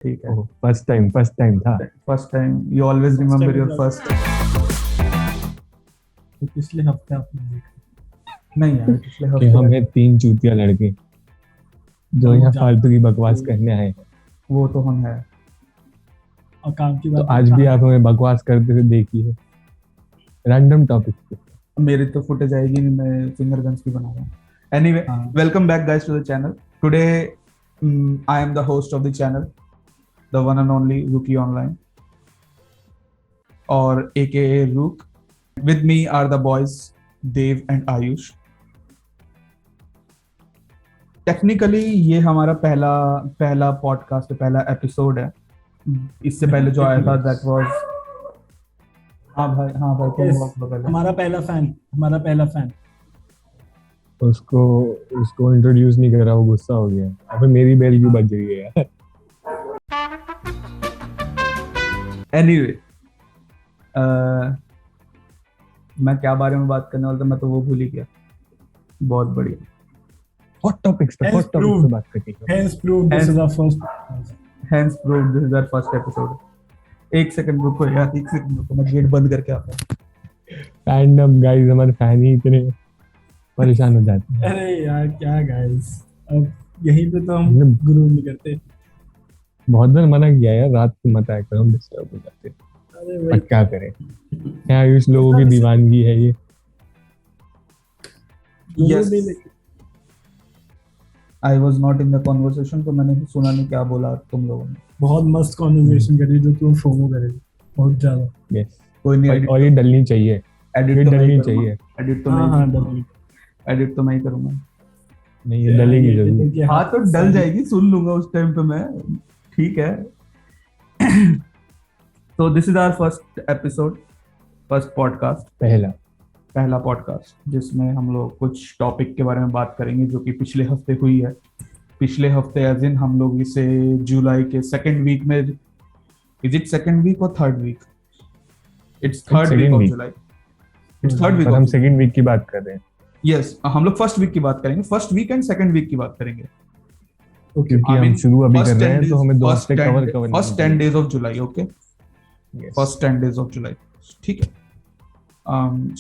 ठीक है। ओह, first time था। First time, you always remember your first. तो पिछले हफ्ते आपने देखा? नहीं यार, पिछले कि हफ्ते हम हैं 3 चूतिया लड़के जो यहाँ फालतू की बकवास करने आए हैं। वो तो हम है। और काम की तो बात आज भी आप हमें बकवास करते हुए देखिए रैंडम टॉपिक पे। मेरी तो फुटेज आएगी नहीं, मैं फिंगर गन्स भी बना रहा हूँ। Anyway, welcome back guys to the channel. Today I am the host of the channel, the one and only Rookie online, और AKA Rook. With me are the boys Dev and Ayush. Technically ये हमारा पहला podcast, पहला episode है। इससे पहले जो आया था दैट वाज, हाँ भाई तुम बहुत बदल। हमारा पहला फैन उसको इंट्रोड्यूस नहीं कर रहा, वो गुस्सा हो गया। अबे मेरी बेल क्यों बज रही है यार। एनीवे, मैं क्या बारे में बात करने वाला था, मैं तो वो भूल ही गया। बहुत बढ़िया। हॉट टॉपिक्स पे बात करनी है। Hence proved this is our first Hence proved this is our first episode. एक सेकंड रुको यार, एक सेकंड रुको, मैं गेट बंद करके आता हूँ। रैंडम गाइस, हमारे फैन ही इतने परेशान हो जाते हैं। अरे यार क्या गाइस, अब यहीं पे तो हम गुरु नहीं करते। बहुत बार मना किया यार, रात को मत आया करो, हम डिस्टर्ब हो जाते हैं। अरे पर क्या करें, क्या इस लोगों की दीवानगी है ये। Yes. I was not in the conversation, तो मैंने सुना नहीं क्या बोला तुम लोगों ने। बहुत मस्त कॉन्वर्सेशन करी जो तुम फोमो करे बहुत ज्यादा। यस, कोई नहीं, और ये डलनी चाहिए, एडिट तो डलनी नहीं चाहिए। एडिट तो हाँ नहीं, एडिट तो मैं ही करूंगा। नहीं, ये डलेगी जरूर। हाँ तो डल जाएगी, सुन लूंगा उस टाइम पे मैं। ठीक है। तो this is our first episode, first podcast, पहला पॉडकास्ट जिसमें हम लोग कुछ टॉपिक के बारे में बात करेंगे जो कि पिछले हफ्ते हुई है। पिछले हफ्ते एज इन हम लोग इसे जुलाई के सेकंड वीक में, इज इट सेकंड वीक और third week? It's third week of July. It's third week. हम सेकंड वीक की बात कर रहे हैं। यस, हम लोग फर्स्ट वीक की बात करेंगे, first week and second week की बात करेंगे। क्योंकि हम शुरू अभी कर रहे हैं तो हमें दो हफ्ते cover first 10 days of July. Okay, first 10 days of July. ठीक है।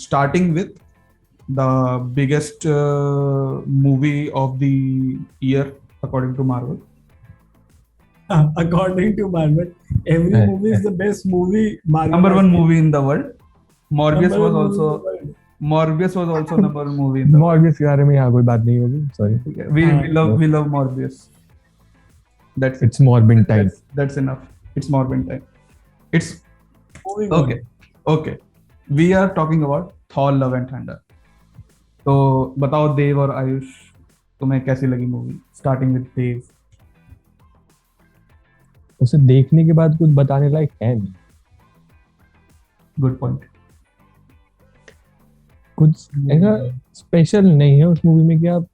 Starting with the biggest movie of the year according to Marvel. According to Marvel, every movie is the best movie. Marvel number one movie in the world. Morbius was also number one movie in the world. Morbius के बारे में यहाँ कोई बात नहीं होगी, sorry. We love Morbius. That's it's Morbin time. That's enough. It's Morbin time. It's okay. We are talking about Thor Love and Thunder. तो बताओ देव और आयुष, तुम्हें कैसी लगी मूवी? स्टार्टिंग विद देव। उसे देखने के बाद कुछ बताने लायक है नहीं। Good point. कुछ ऐसा स्पेशल नहीं है उस मूवी में कि आप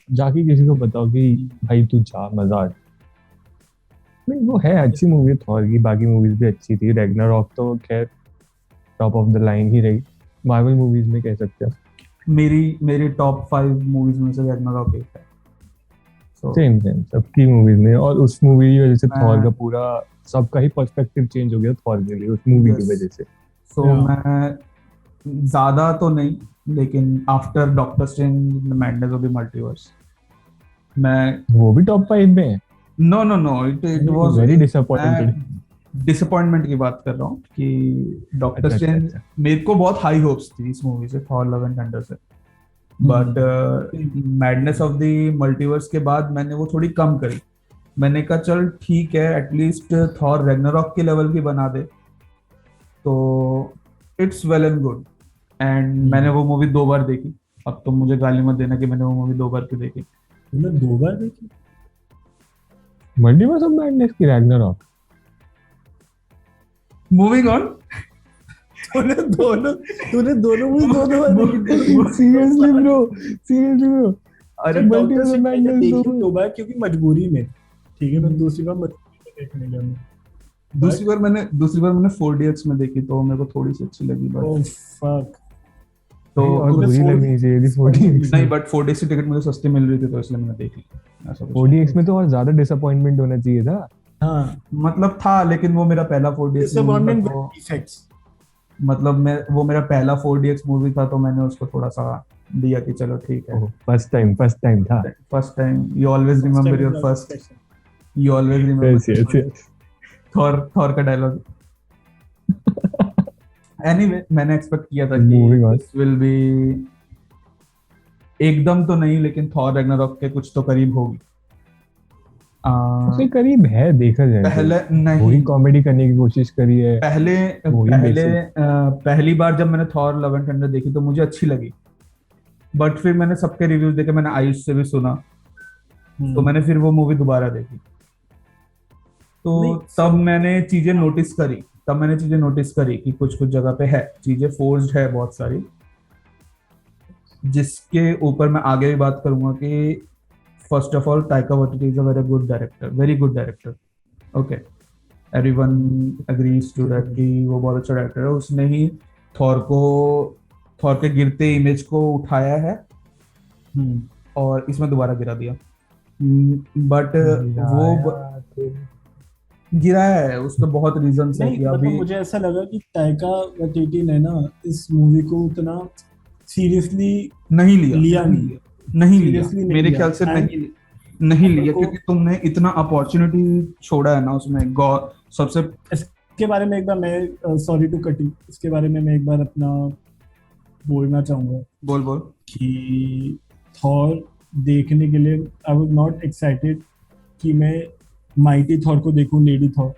जाके किसी को बताओ कि भाई तू जा, मजा आ। नहीं, वो है अच्छी मूवी थॉर की, बाकी मूवीज भी अच्छी थी। रैग्नारॉक तो खैर टॉप ऑफ द लाइन ही रही। मार्वल मूवीज में कह सकते हैं मेरी टॉप 5 मूवीज में से रैग्नारॉक एक है। सेम सबकी मूवीज में। और उस मूवी की वजह से थॉर का पूरा सबका ही पर्सपेक्टिव चेंज हो गया थॉर के लिए उस मूवी की वजह से। मैं ज्यादा तो नहीं, लेकिन after Doctor Strange the Madness of the Multiverse, मैं वो भी टॉप 5 में है। No it was very disappointed. Disappointment की बात कर रहा हूँ कि डॉक्टर स्ट्रेंज, मेरे को बहुत हाई होप्स थी इस मूवी से, थॉर लव एंड थंडर से, but madness of the multiverse के बाद मैंने वो थोड़ी कम करी। मैंने कहा चल ठीक है, एटलीस्ट थॉर रैग्नारॉक के लेवल की बना दे, तो it's well and good. And मैंने वो मूवी 2 बार देखी। अब तुम मुझे गाली मत देना कि मैंने वो मूवी 2 बार क्यों देखी। तुमने 2 बार देखी मल्टीवर्स ऑफ मैडनेस की रैग्नारॉक? Moving on. तूने दोनों मूवी 2 बार देखी? Seriously bro. अरे मल्टीवर्स ऑफ मैडनेस देखी 2 बार क्योंकि मजबूरी में। ठीक है, मैं दूसरी बार देखने गया मैं। दूसरी बार मैंने 4DX में देखी, तो मेरे को थोड़ी सी अच्छी लगी। Oh fuck. तो बुरी लगनी चाहिए थी 4DX नहीं, बट 4DX की टिकट मुझे सस्ती मिल रही थी तो इसलिए मैंने देख ली। 4DX में तो और ज्यादा डिसअपॉइंटमेंट होना चाहिए था। हाँ, मतलब था, लेकिन वो मेरा पहला 4DX मूवी था डिसअपॉइंटमेंट तो विद इफेक्ट्स। मतलब मैं वो मेरा पहला 4DX मूवी था तो मैंने उसको थोड़ा सा दिया कि चलो ठीक है। फर्स्ट टाइम था। First time, you always first time remember your is first, special. You always remember yes your yes first. Yes. Thor Thor का डायलॉग। एनीवे मैंने एक्सपेक्ट किया था कि moving on. This will be, एकदम तो नहीं लेकिन थॉर रैग्नारॉक के कुछ तो करीब होगी। उसके करीब है देखा जाए तो। पहले वही नहीं, कॉमेडी करने की कोशिश करी है। पहले वही पहले बेसिक। पहली बार जब मैंने थॉर लव एंड थंडर देखी तो मुझे अच्छी लगी, बट फिर मैंने सबके रिव्यूज देखे, मैंने आयुष से भी सुना, तो मैंने फिर वो मूवी दोबारा देखी। तो नहीं, तब मैंने चीजें नोटिस करी, कि कुछ कुछ जगह पे है चीजें फोर्स्ड है बहुत सारी, जिसके ऊपर मैं आगे भी बात करूंगा कि first of all Taika Waititi is a very good director. Okay, everyone agrees to that कि वो बहुत अच्छा डायरेक्टर है। उसने ही थॉर को, थॉर के गिरते इमेज को उठाया है और इसमें दोबारा गिरा दिया। बट वो गिराया है, उसके बहुत रीजंस है नहीं, कि मतलब अभी मुझे ऐसा लगा कि ताइका वाइटिटी ने ना इस मूवी को उतना सीरियसली नहीं लिया, लिया नहीं, नहीं लिया, सीरियसली नहीं मेरे लिया। ख्याल से एंड नहीं मेरे लिया, को क्योंकि तुमने इतना अपॉर्चुनिटी छोड़ा है ना उसमें। गौर सबसे इसके बारे में एक बार मैं, सॉरी टू कटिंग, इसके बारे में मैं एक बार अपना बोलना चाहूंगा बोल बोल। कि थॉर देखने के लिए आई वाज नॉट एक्साइटेड कि मैं माइटी थॉर को देखूं, लेडी थॉर,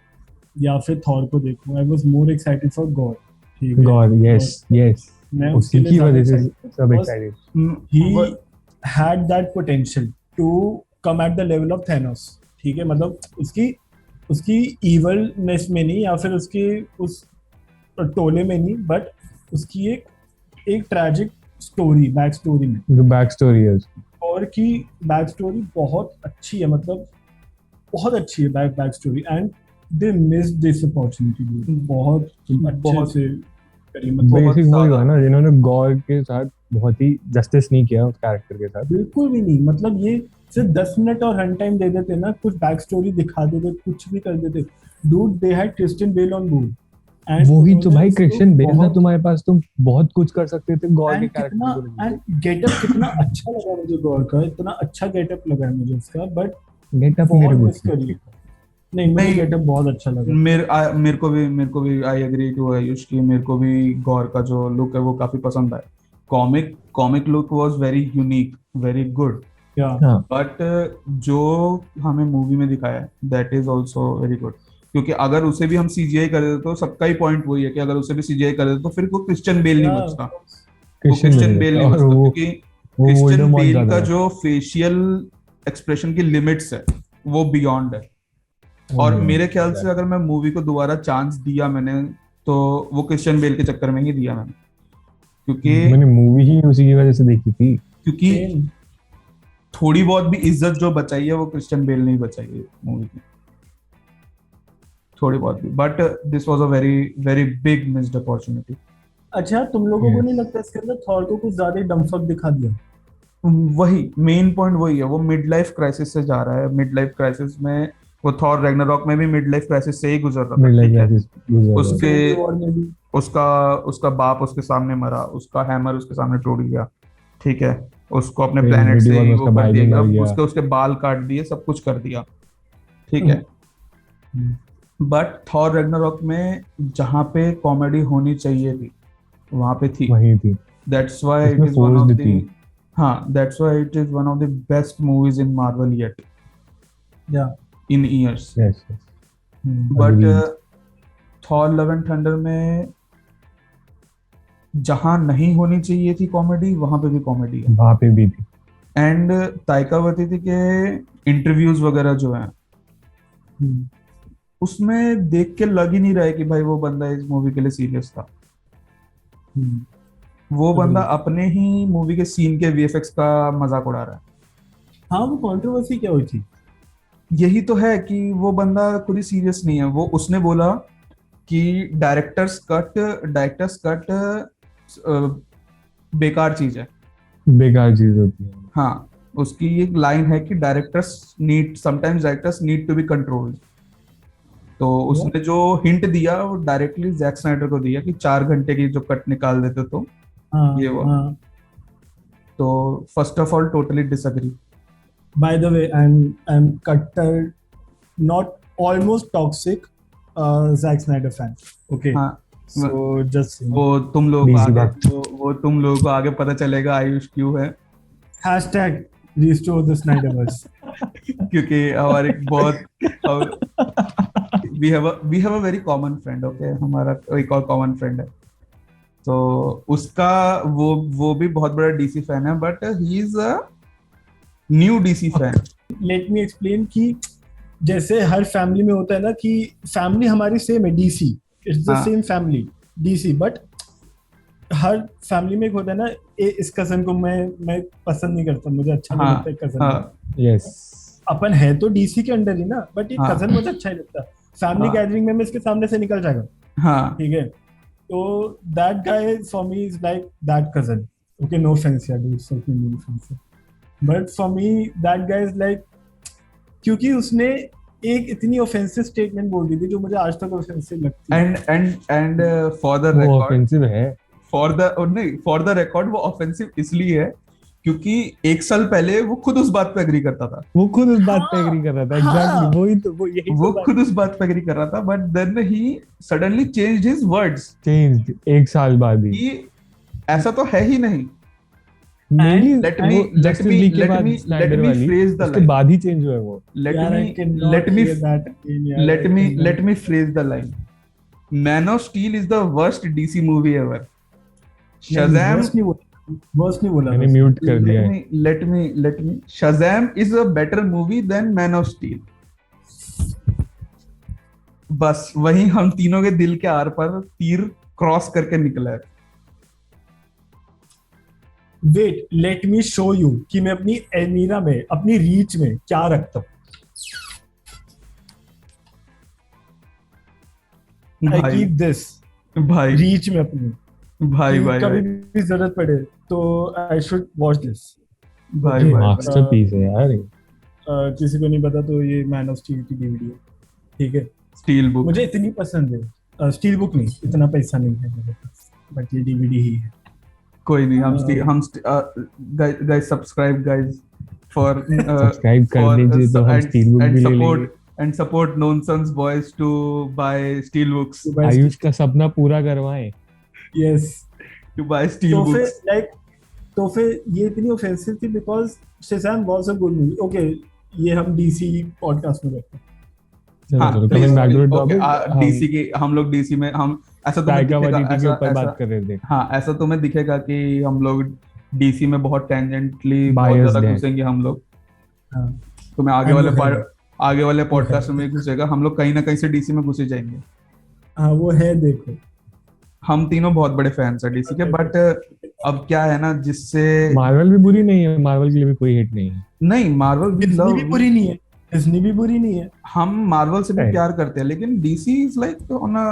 या फिर थॉर को देखूं। I was more excited for God. ठीक है, गॉड, यस यस। मैं उसके उसी लिए की ज्यादा वजह से एक्साइटेड सब because excited. He had that potential to come at the level of Thanos। ठीक है, मतलब उसकी उसकी evilness में नहीं, या फिर उसकी उस टोले में नहीं, बट उसकी एक ट्रैजिक स्टोरी, बैक स्टोरी में, जो बैक स्टोरी है उसकी। और की बैक स्टोरी बहुत अच्छी है, मतलब बहुत अच्छी है back story. And they miss this opportunity, बहुत अच्छे बहुत से करी, मतलब बहुत बेसिक वही ज्यादा। हुआ ना, जिन्होंने गॉड के साथ बहुत ही जस्टिस नहीं किया उस कैरेक्टर के साथ। बिल्कुल भी नहीं। मतलब ये सिर्फ 10 मिनट और रन टाइम दे देते ना, कुछ बैक स्टोरी दिखा देते, कुछ भी कर देते। Dude, they had Christian Bale on board and वही तो भाई, क्रिश्चियन बेल था तुम्हारे पास, तुम बहुत कुछ कर सकते थे गॉड के एंड कितना, कैरेक्टर को लेकर। एंड गेटअप कितना अच्छा लगा मुझे गॉड का, इतना अच्छा गेटअप लगा है मुझे उसका, बट गेटअप मेरे बहुत को मिस करी। नहीं, मुझे नहीं, गेटअप बहुत अच्छा लगा। मेरे को भी आई एग्री टू आयुष की, मेरे को भी गौर का जो लुक है वो काफी पसंद आया। Comic look was very unique, very good. क्या हाँ, बट जो हमें मूवी में दिखाया है that is also very good, क्योंकि अगर उसे भी हम सीजीआई कर देते तो सबका ही पॉइंट वही है कि अगर उसे भी सीजीआई कर देते तो फिर वो क्रिश्चियन बेल नहीं क्या बचता, वो क्रिश्चियन क्रिश्चियन बेल बेल था नहीं और बचता, वो क्योंकि वो क्रिश्चियन वोल्डेमॉर्ट बेल ज्यादा का है। जो फेशियल एक्सप्रेशन की लिमिट्स है वो बियॉन्ड है। वो और भी मेरे है ख्याल से यार। अगर मैं मूवी को दोबारा चांस दिया मैंने, तो वो क्रिश्चियन बेल के चक्कर में ही दिया मैंने, क्योंकि मैंने मूवी ही उसी की वजह से देखी थी। क्योंकि सेम। थोड़ी बहुत भी इज्जत जो बचाई है वो क्रिश्चियन बेल ने ही बचाई है मूवी की, थोड़ी बहुत भी। But this was a very very big missed opportunity. अच्छा, तुम लोगों को Yes. नहीं लगता इसके अंदर थॉर को कुछ ज्यादा ही डमफक दिखा दिया? वही मेन पॉइंट वही है, वो मिड लाइफ क्राइसिस से जा रहा है। मिड लाइफ क्राइसिस में वो थॉर रैग्नारॉक में भी मिड लाइफ क्राइसिस से ही गुजर रहा था, मिड लाइफ ठीक है। क्राइसिस गुजर रहा उसके इन्फिनिटी वॉर में भी। उसका उसका बाप उसके सामने मरा, उसका हैमर उसके सामने टूट गया, ठीक है। उसको अपने है। प्लेनेट इन्फिनिटी से वॉर ही में वो उसका कर भाई दिया भी गया, मर गया। उसके उसके बाल काट दिए, सब कुछ कर दिया, ठीक है। बट थॉर रैग्नारॉक में जहाँ पे कॉमेडी होनी चाहिए थी वहां पे थी। वही थी, दैट्स व्हाई इट इसमें is one of forced the, थी। हाँ, that's why it is one of the best movies in Marvel yet या in years. Yes but Agreed. Thor love and thunder में जहां नहीं होनी चाहिए थी कॉमेडी वहां पे भी कॉमेडी है। वहां पे भी थी। एंड ताइका वाइटिटी के इंटरव्यूज वगैरह जो हैं उसमें देख के लग ही नहीं रहा है कि भाई वो बंदा इस मूवी के लिए सीरियस था। वो बंदा अपने ही मूवी के सीन के वीएफएक्स का मजाक उड़ा रहा है। हाँ, वो कंट्रोवर्सी क्या हुई थी? यही तो है कि वो बंदा खुद ही सीरियस नहीं है। वो उसने बोला कि डायरेक्टर्स कट बेकार चीज है। बेकार चीज होती है। हाँ, उसकी एक लाइन है कि directors need to be controlled. तो उसने जो हिंट दिया वो डायरेक्टली जैक स्नाइडर को दिया कि 4 घंटे की जो कट निकाल देते तो हाँ ये वो। हाँ। तो first of all totally disagree. By the way, I'm cutter, not almost toxic, Zack Snyder fan. Okay. हाँ So just वो तुम लोग को Busy आगे बात। वो तुम लोगों को आगे पता चलेगा आयुष क्यों है, hashtag restore the Snyderverse. क्योंकि हमारे बहुत we have a very common friend. Okay, हमारा एक और कॉमन फ्रेंड है, तो उसका वो भी बहुत बड़ा डीसी फैन है, but he is a new DC fan. Let me explain कि जैसे हर फैमिली में होता है ना कि फैमिली हमारी सेम है, डीसी, इट्स द हाँ। Same family DC, but her family में एक होता है ना, इस कजन को मैं पसंद नहीं करता, मुझे अच्छा नहीं हाँ लगता कजन। हाँ यस, अपन है तो डीसी के अंडर ही ना, बट ये हाँ। कजन मुझे अच्छा नहीं लगता, फैमिली हाँ। गैदरिंग में मैं इसके सामने से निकल जाएगा, हाँ ठीक है। तो that guy for me is like that cousin, okay, no offence यार, no offence, but for me that guy is like, क्योंकि उसने एक इतनी ऑफेंसिव स्टेटमेंट बोल दी थी जो मुझे आज तक ऑफेंसिव लगती है। एंड फॉर द वो रिकॉर्ड, ऑफेंसिव है। फॉर द रिकॉर्ड वो ऑफेंसिव इसलिए है क्योंकि 1 साल पहले वो खुद उस बात पे एग्री करता था। वो खुद उस बात पे एग्री कर रहा था, हाँ। एग्जैक्टली वही तो, वो यही वो तो बात खुद उस बात पे एग्री कर रहा था, बट देन ही suddenly changed his words change 1 साल बाद ही। कि ऐसा तो है ही नहीं। मेरी let वो me- let Justice me- League के let बाद me- Snyder let me वाली, phrase the उसके line. बाद ही चेंज हुआ है वो। let यार, I me cannot let me hear that again, यार, let I me cannot. let me phrase the line. Man of Steel is the worst DC movie ever. Shazam, worse नहीं बोला मैंने बस। म्यूट कर दिया है। let me Shazam is a better movie than Man of Steel. बस वही हम तीनों के दिल के आर पर तीर क्रॉस करके निकला है। Wait, let me show you कि मैं अपनी एलमीरा में, अपनी रीच में क्या रखता हूँ। आई भाई कीप दिस भाई रीच में अपनी, भाई कि भाई कभी भाई भी जरूरत पड़े तो आई शुड वॉच दिस। भाई Okay. भाई मास्टरपीस है यार ये। किसी को नहीं पता तो ये मैन ऑफ स्टील की डीवीडी है, ठीक है। Steel book. मुझे इतनी पसंद है, स्टील बुक नहीं, इतना पैसा नहीं है मेरे पास, बट ये डीवीडी ही है। कोई नहीं, हम guys subscribe guys for subscribe कर दीजिए तो हम स्टील बुक भी ले लेंगे। and support Nonsense Boys to buy steel books, Ayush का सपना पूरा करवाएं। यस। to buy steel तो फिर books. लाइक, तो फिर ये इतनी ऑफेंसिव थी because Shazam was a good movie. Okay, ये हम डीसी पॉडकास्ट में करते हैं। चलो हाँ, चलो, please, coming back to the okay, topic. DC के हम लोग DC में हम ऐसा तुम्हें टाइका दिखेगा, वाइटिटी के ऐसा ऊपर बात ऐसा कर रहे थे। हाँ, ऐसा तुम्हें दिखेगा कि हम लोग DC में बहुत टेंजेंटली बहुत Biased ज्यादा हैं। घुसेंगे हम लोग। हाँ, तुम्हें आगे वाले पॉडकास्ट है। में घुसेगा, हम लोग कहीं ना कहीं से DC में घुसे जाएंगे। हाँ, वो है, देखो। हम तीनों बहुत बड़े फैंस हैं DC के, बट अब क्या है ना, जिससे मार्वल भी बुरी नहीं है, मार्वल के लिए भी कोई हिट नहीं है। नहीं, मार्वल वी डिज्नी लव, भी बुरी नहीं है, डिज्नी भी बुरी नहीं है। हम मार्वल से भी Right. प्यार करते हैं, लेकिन DC is like on a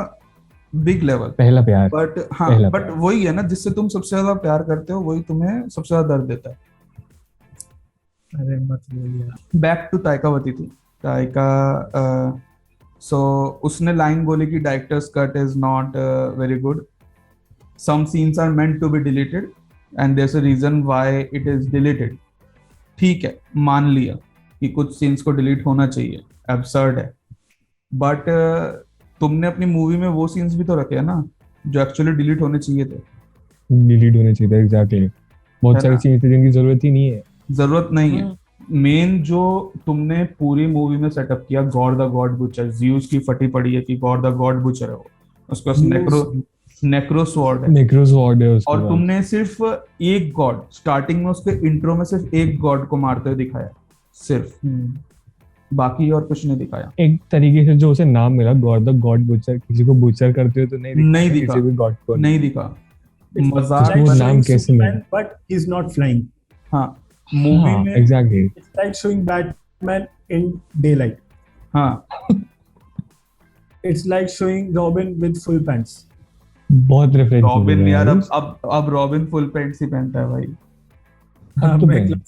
big level. पहला प्यार। बट हाँ, पहला बट प्यार। वही है ना, जिससे तुम सबसे ज्यादा प्यार करते हो वही तुम्हें सबसे ज्यादा दर्द देता है। अरे मत बोलिए। Back to Taika Waititi. Taika so उसने लाइन बोली कि director's cut is not very good, some scenes are meant to be deleted and there is a reason why it is deleted. ठीक है, मान लिया कि कुछ सीन्स को डिलीट होना चाहिए, एब्सर्ड है, बट तुमने अपनी मूवी में वो सीन्स भी तो रखे हैं ना जो एक्चुअली डिलीट होने चाहिए थे। डिलीट होने चाहिए था, एग्जैक्टली। बहुत है सारी ना? चीजें जिनकी जरूरत ही नहीं है। जरूरत नहीं है। मेन जो तुमने पूरी मूवी में सेटअप किया, God the God butcher, Zeus की फटी पड़ी है कि गॉड द गॉड बुचर है वो, उसके पास नेक्रो स्वॉर्ड है, नेक्रोसॉर्ड है उसके और पास। तुमने सिर्फ एक गॉड, स्टार्टिंग में उसके इंट्रो में सिर्फ एक गॉड को मारते हुए दिखाया, सिर्फ, बाकी और कुछ नहीं दिखाया। एक तरीके से जो उसे नाम मिला, गॉड द गॉड बुचर, किसी को बुचर करते हुए तो नहीं दिखा। किसी भी गॉड को नहीं दिखा। It's मजाक वो like नाम showing कैसे Superman, मिला? but he's not flying. हाँ, मूवी हाँ, में exactly. It's like showing Batman in daylight. हाँ, It's like showing Robin with full pants. बहुत रेफरेंस रॉबिन यार, अब रॉबिन फुल पैंट्स ही पहनता है भाई। अब तो मैं पहन।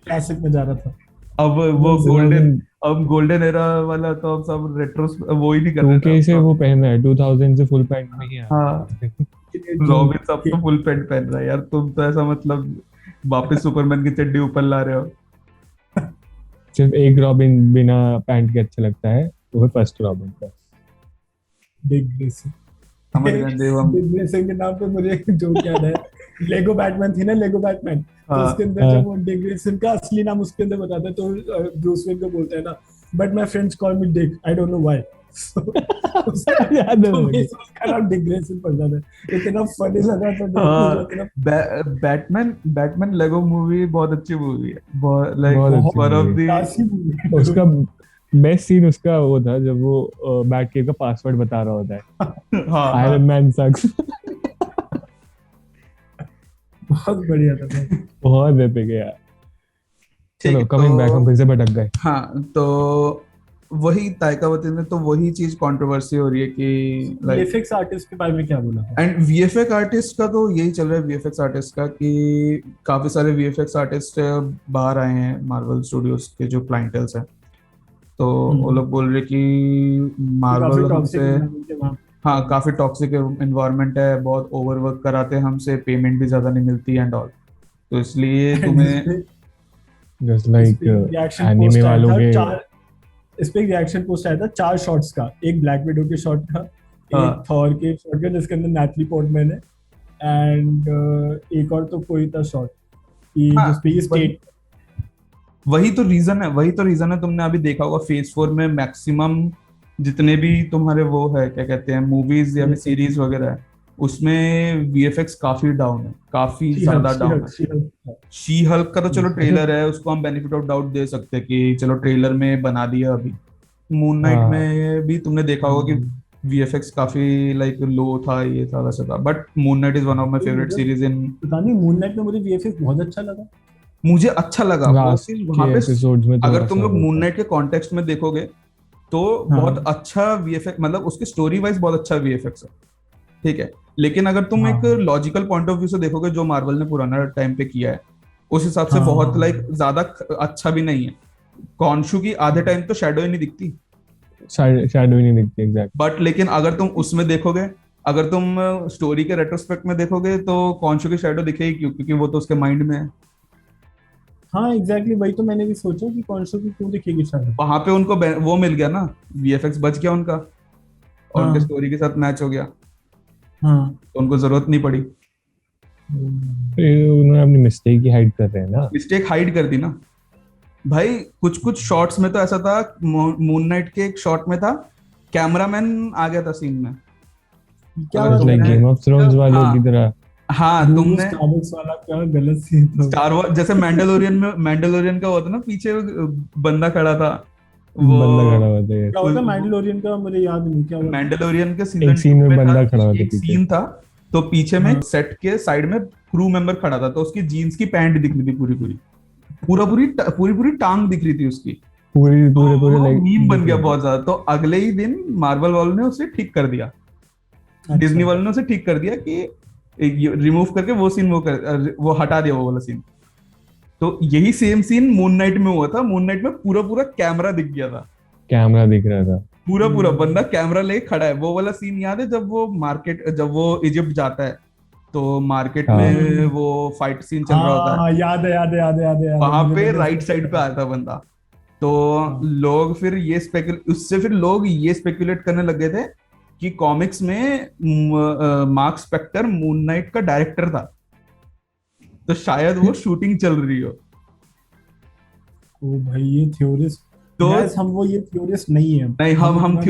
क्लासिक में जा रहा था। अब वो गोल्डन अब गोल्डन एरा वाला तो हम सब रेट्रो वो ही नहीं कर रहे 2K ना से अब वो पहन रहा है, 2000 से फुल पैंट में ही आ तो। रहा हाँ, है। रॉबिन सब तो फुल पैंट पहन रहा है यार, तुम तो ऐसा मतलब वापस सुपरमैन की चड्डी ऊपर ला रहे हो। सिर्फ एक रॉबिन बिना पैंट के अच्छा लगता है, वो है फर्स्ट रॉबिन का। Dick Grayson. समझ गए देवम। डिक ग्रेसन के नाम पे मुझे एक जोक याद है। लेगो बैटमैन थी ना, लेगो बैटमैन, तो हाँ उसके अंदर हाँ। जब वो डिक ग्रेसन का असली नाम उसके अंदर बताता है, तो ब्रूस वेन को बोलता है ना, but my friends call me Dick, I don't know why. याद है तो मुझे। उसका नाम डिक ग्रेसन पड़ जाता है। इतना फनी लगा था जोक मुझे, हाँ, इतना बैटमैन बैटमैन लेगो मूवी बहुत अच्छी मूवी है, बहुत लाइक बहुत अच्छी वन ऑफ मूवी है। द। क्लासी मूवी है। उसका बेस्ट सीन उसका वो था जब वो बैटकेव का पासवर्ड बता रहा होता है, हाँ आयरन हाँ मैन सक्स। बहुत बढ़िया था भाई। बहुत एपिक है यार। ठीक चलो है कमिंग बैक, हम तो फिर से भटक गए। हाँ तो वही ताइका वाइटिटी ने तो वही चीज कंट्रोवर्सी हो रही है कि लाइक, वीएफएक्स आर्टिस्ट के बारे में क्या बोला था? एंड वीएफएक्स आर्टिस्ट का तो यही चल रहा है, वीएफएक्स आर्टिस्ट का कि काफी सारे वीएफएक्स आर्टिस्ट बाहर आए हैं मार्वल स्टूडियोज के जो क्लाइंटल्स हैं, तो वो लोग बोल रहे कि काफी मार्वल टॉक्सिक हमसे, एनवायरनमेंट है वहाँ हाँ काफी टॉक्सिक एनवायरनमेंट है, बहुत ओवरवर्क कराते हैं हमसे, पेमेंट भी ज्यादा नहीं मिलती एंड ऑल, तो इसलिए पे। तुम्हें। जस्ट इस लाइक पे रिएक्शन एनीमे पोस्ट आया वालों था के। चार। इस पे रिएक्शन पोस्ट आया था 4 शॉट्स का, एक ब्लैक विडो के शॉट था, एक हाँ थॉर के शॉट का जिसके अंदर नैटली पोर्टमैन है, एंड एक और तो कोई था शॉट कि हाँ, जिसपे ये स्टेट। वही तो रीजन है, वही तो रीजन है, तुमने अभी देखा होगा फेज 4 में मैक्सिमम जितने भी तुम्हारे वो है क्या कहते हैं मूवीज या फिर सीरीज वगैरह है, उसमें वीएफएक्स काफी डाउन है, काफी ज्यादा डाउन है। शी हल्क का तो चलो ट्रेलर है, उसको हम बेनिफिट ऑफ डाउट दे सकते हैं कि चलो ट्रेलर में बना दिया अभी। मून नाइट हाँ। में भी तुमने देखा होगा कि वीएफएक्स काफी लाइक लो था, ये था वैसा था, but moon night is one of my favourite series in. पता नहीं, मूनलाइट में मुझे वीएफएक्स बहुत अच्छा लगा। मुझे अच्छा लगा वो लास्ट चीज के वहां पे। एपिसोड्स में अगर थोड़ा तुम सा लोग वो मून था। नाइट के कॉन्टेक्स्ट में देखोगे तो हाँ। बहुत अच्छा वीएफएक्स, मतलब उसकी स्टोरी वाइज बहुत अच्छा वीएफएक्स है, ठीक है, लेकिन अगर तुम एक हाँ। लॉजिकल पॉइंट ऑफ व्यू से देखोगे जो मार्वल ने पुराना टाइम पे किया है, उस हिसाब से हाँ। बहुत लाइक ज्यादा अच्छा भी नहीं है। कॉन्शु की आधे टाइम तो शैडो ही नहीं दिखती, शैडो ही नहीं दिखती एग्जैक्ट। बट लेकिन अगर तुम उसमें देखोगे, अगर तुम स्टोरी के रेट्रोस्पेक्ट में देखोगे तो कॉन्शु की शैडो दिखेगी क्यों, क्योंकि वो तो उसके माइंड में है। हाँ एग्जैक्टली, वही तो मैंने भी सोचा कि कौन सा की क्यों दिखेगी शायद। वहां पे उनको वो मिल गया ना, वीएफएक्स बच गया उनका, और उनके हाँ। स्टोरी के साथ मैच हो गया, हाँ। तो उनको जरूरत नहीं पड़ी। उन्होंने अपनी मिस्टेक ही हाइड कर रहे हैं ना। मिस्टेक हाइड कर दी ना भाई, कुछ कुछ शॉट्स में तो ऐसा था, मून नाइट के एक शॉट में था कैमरामैन आ गया था सीन में। क्या अगर बात लाइक तुमने- गेम ऑफ थ्रोन्स वालों हाँ। की तरह। हाँ तुमने स्टारबक्स वाला क्या गलत सीन था। स्टार वॉर जैसे मैंडेलोरियन का होता ना, पीछे बंदा खड़ा था वो, बंदा खड़ा हुआ था। क्या होता मैंडलोरियन का, मुझे याद नहीं क्या हुआ। मैंडेलोरियन के एक सीन में बंदा खड़ा हुआ था एक पीछे। सीन था, तो पीछे में हाँ। सेट के साइड में क्रू मेंबर खड़ा था, तो उसकी जीन्स की पैंट दिख रही थी पूरी पूरी, पूरी पूरी टांग दिख रही थी उसकी, पूरे तो लाइक मीम बन गया बहुत ज्यादा। तो अगले ही दिन मार्वल वालों ने उसे ठीक कर दिया, डिज्नी वालों ने उसे ठीक कर दिया कि रिमूव करके वो सीन वो हटा दिया वो वाला सीन। तो यही सेम सीन मून नाइट में हुआ था, मून नाइट में पूरा पूरा कैमरा दिख गया था, कैमरा दिख रहा था। पूरा पूरा बंदा कैमरा लेके खड़ा है। वो वाला सीन याद है जब वो इजिप्ट जाता है तो मार्केट हाँ। में वो फाइट सीन चल रहा होता है, हाँ याद है, याद है, याद है, याद है। वहां मुझे पे मैंने राइट उसको साइड पे आया था बंदा। तो हाँ। लोग फिर उससे फिर लोग ये स्पेकुलेट करने लगे थे कि कॉमिक्स में मार्क स्पेक्टर मून नाइट का डायरेक्टर था, तो शायद वो शूटिंग चल रही हो। ओ भाई ये थ्योरिस्ट, तो गैस हम वो ये थ्योरिस्ट नहीं है। नहीं, हम इतना-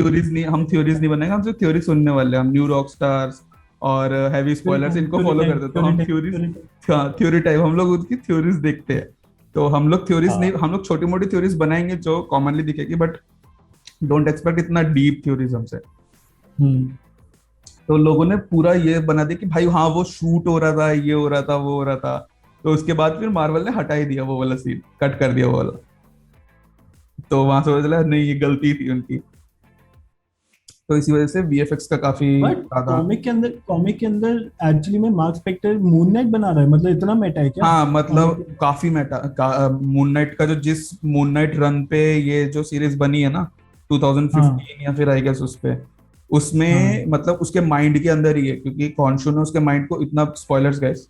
थ्योरीज नहीं बनेंगे, हम सिर्फ थ्योरी सुनने वाले हैं। हम न्यू रॉक स्टार्स और हैवी स्पॉयलर्स इनको फॉलो करते हैं, तो हम थ्योरी टाइप, हम लोग उनकी थ्योरीज देखते हैं। तो हम लोग थ्योरीज हाँ। नहीं, हम लोग छोटी मोटी थ्योरीज बनाएंगे जो कॉमनली दिखेगी, बट डोंट एक्सपेक्ट इतना डीप थ्योरीज हमसे। तो लोगों ने पूरा ये बना दिया कि भाई हाँ वो शूट हो रहा था, ये हो रहा था, वो हो रहा था। तो उसके बाद फिर मार्वल ने हटा ही दिया वो वाला सीन, कट कर दिया वो वाला। तो वहां से पता चला नहीं, ये गलती थी उनकी। तो इसी वजह से वीएफएक्स का काफी बट ज्यादा। कॉमिक के अंदर एक्चुअली में मार्क स्पेक्टर मून नाइट बना रहा है, मतलब इतना मेटा है क्या हाँ कॉमिक मतलब के? काफी मून नाइट का जो जिस मून नाइट रन पे ये जो सीरीज बनी है ना, हाँ 2015 या फिर आई गेस उस पे, उसमें हाँ मतलब उसके माइंड के अंदर ही है, क्योंकि कॉन्शु ने उसके माइंड को इतना, स्पॉयलर्स गाइस,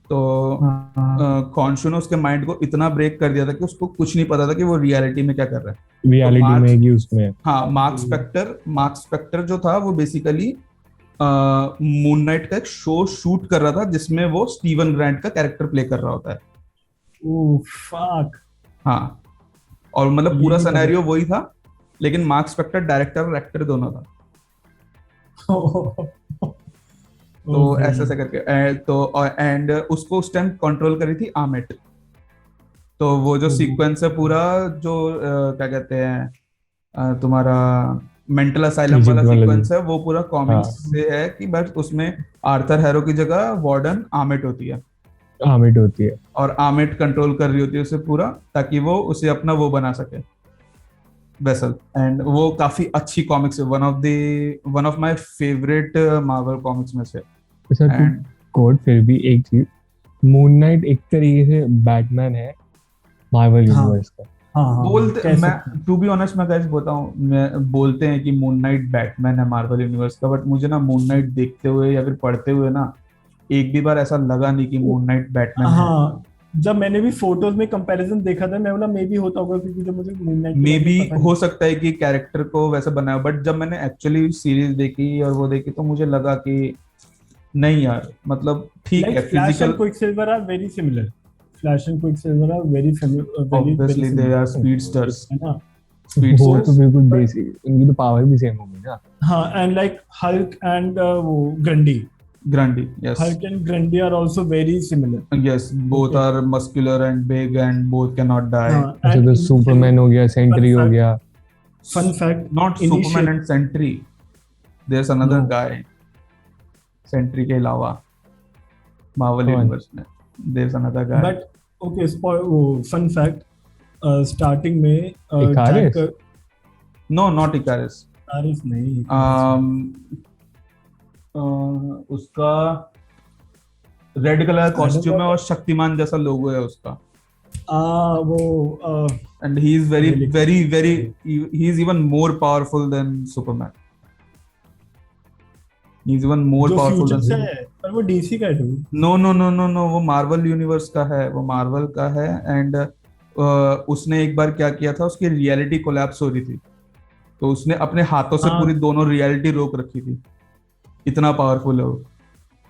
तो हाँ हाँ। कॉन्शु ने उसके माइंड को इतना ब्रेक कर दिया था कि उसको कुछ नहीं पता था कि वो रियलिटी में क्या कर रहा है। तो रियलिटी में मार्क्स, कि उसमें हाँ मार्क स्पेक्टर जो था वो बेसिकली मून नाइट का एक शो शूट कर रहा था जिसमें वो स्टीवन ग्रांट का कैरेक्टर प्ले कर रहा होता है। ओह फक, हाँ, और मतलब ये पूरा नहीं पता सिनेरियो वही था, लेकिन मार्क स्पेक्टर डायरेक्टर और एक्टर दोनों था। था। तो ओ ऐसे भाई। ऐसे करके तो एंड उसको उस टाइम कंट्रोल करी थी आमिट। तो वो जो ओ, सीक्वेंस है पूरा, जो क्या कहते हैं, तुम्हारा मेंटल असाइलम वाला इजिप्ट वाला जो। सीक्वेंस है, वो पूरा हाँ, कॉमिक्स से है कि बस उसमें आर्थर हैरो की जगह वार्डन आमिट होती है, हामिद होती है। और आमिट कंट्रोल कर रही होती है उसे पूरा, ताकि वो उसे अपना वो बना सके, वेसल। एंड वो काफी अच्छी कॉमिक्स है, one of my favourite Marvel comics में से। अच्छा तू एंड कोड, फिर भी एक चीज, मून नाइट एक तरीके से बैटमैन है मार्वल हाँ यूनिवर्स का। हाँ हाँ हाँ, बोलते, कह मैं सकते हैं। टू बी ऑनेस्ट मैं गाइस बताऊं, मैं बोलते हैं कि मून नाइट बैटमैन है मार्वल यूनिवर्स का, बट मुझे ना मून नाइट देखते हुए या फिर पढ़ते हुए ना एक भी बार ऐसा लगा नहीं कि मून नाइट बैटमैन है। हाँ, जब मैंने भी फोटोज में कंपैरिजन देखा था, मैं बोला मे भी होता होगा, क्योंकि जब मुझे मून नाइट के मे बारे बी में पता नहीं हो था। सकता है कि कैरेक्टर को वैसे बनाया, बट जब मैंने एक्चुअली सीरीज देखी और वो देखी तो मुझे लगा कि नहीं यार, मतलब ठीक लाइक है Flash and physical, Quicksilver are very similar. Flash and Quicksilver are very very very obviously they are similar, speedsters, है ना? वो तो स्पीडस्टर्स। बिल्कुल बट बेसिक, उनकी तो पावर भी सेम होगी ना। हाँ, एंड लाइक हल्क एंड वो Grundy, Grundy, yes, Hulk and Grundy are also very similar. yes, both okay, are muscular and big and both cannot हाँ, die. अच्छा एंड तो इनिशियली सुपरमैन हो गया, फन सेंट्री हो फैक्ट, गया। Fun fact, Not Superman initial and Sentry. There's no, another guy, Sentry के अलावा Marvel कौन? यूनिवर्स में, there's another guy. But okay, वो फन फैक्ट, स्टार्टिंग में Ikaris? Jack No, not Icarus. Arif नहीं, इकारिस नहीं। Um, उसका red colour I don't costume है और know, शक्तिमान जैसा लोगो है उसका, वो and he is very really very very he is even more powerful than Superman. He is even more जो powerful फ्यूचर than से Superman. है, पर वो डीसी का है dude। No no no no no, वो मार्वल यूनिवर्स का है, वो मार्वल का है। एंड उसने एक बार क्या किया था, उसकी रियलिटी कोलैप्स हो रही थी, तो उसने अपने हाथों से पूरी हाँ दोनों रियलिटी रोक रखी थी, इतना पावरफुल है वो।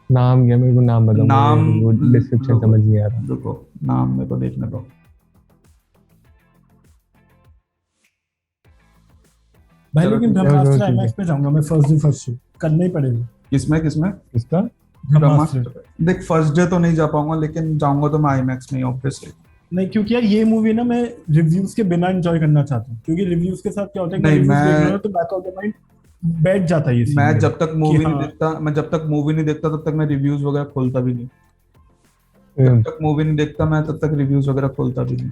नाम क्या, मेरे को नाम बताओ, नाम, मुझे वो डिस्क्रिप्शन रुको समझ नहीं आ रहा। रुको, नाम मेरे को देखने दो। भाई, चलो लेकिन ठीक है। चलो ब्रह्मास्त्र ठीक है। आईमैक्स में जाऊंगा मैं, फर्स्ट डे फर्स्ट शो करना ही पड़ेगा। किसमें किसमें? इसका ब्रह्मास्त्र। ब्रह्मास्त्र देख, फर्स्ट डे तो नहीं जा पाऊंगा, लेकिन जाऊंगा तो मैं आईमैक्स में ऑब्वियसली। नहीं, क्योंकि यार ये मूवी ना मैं रिव्यूज के बिना एंजॉय करना चाहता हूँ, क्योंकि रिव्यूज के साथ क्या होता है कि मैं नहीं, रिव्यूज देख रहा मैं हूँ तो बैक ऑफ द माइंड बैठ जाता है ये सीन मैं मेरा, जब तक कि मूवी नहीं हाँ। देखता, मैं जब तक मूवी नहीं देखता तब तक मैं रिव्यूज वगैरह खोलता भी नहीं। जब हम्म, तक मूवी नहीं देखता मैं तब तक रिव्यूज वगैरह खोलता भी नहीं।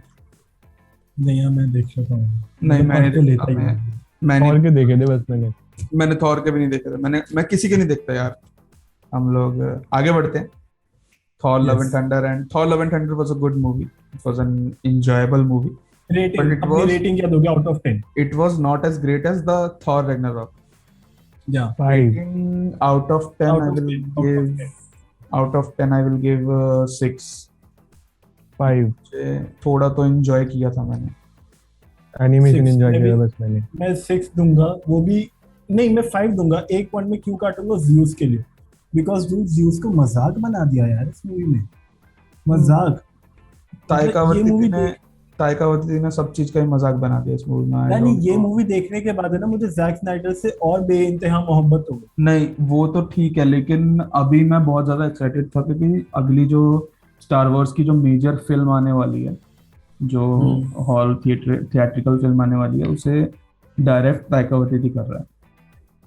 नहीं यार, मैं देख लेता हूँ, नहीं, मतलब मैं पढ़ नहीं तो देखता, लेता ही मैं हूँ। मैं और नहीं, के देखे थे बस मैंने। मैंने थॉर के भी नहीं देखे थे, मैं किसी के नहीं देखता यार। हम लोग आगे बढ़ते हैं। Thor love and yes, Thunder, and Thor love and Thunder was a good movie, it was an enjoyable movie, but rating, अपनी रेटिंग क्या दोगे out of 10? It was not as great as the Thor Ragnarok. या 5। Rating out of 10 out I of will 10, out of give, 10। out of 10 I will give 6। 5 थोड़ा तो enjoy किया था मैंने। Animation 6 enjoy मैं किया भी, था बस मैंने। मैं 6 दूंगा, वो भी नहीं, मैं 5 दूंगा। एक पॉइंट में क्यों काटूंगा, ज्यूस के लिए, बिकॉज ज्यूस को मजाक बना दिया यार इस मूवी में, मजाक। ताइका मतलब ये वाइटिटी मूवी ने देख, ताइका वाइटिटी ने सब चीज का ही मजाक बना दिया इस मूवी में। आई यानी डोंट ये नो। मूवी देखने के बाद है ना, मुझे जैक स्नाइडर से और बेइंतहा मोहब्बत हो गई। नहीं वो तो ठीक है, लेकिन अभी मैं बहुत ज्यादा एक्साइटेड था क्योंकि अगली जो स्टार वॉर्स की जो मेजर फिल्म आने वाली है, जो हॉल थिएट्रिकल फिल्म आने वाली है, उसे डायरेक्ट ताइका वाइटिटी कर रहा है।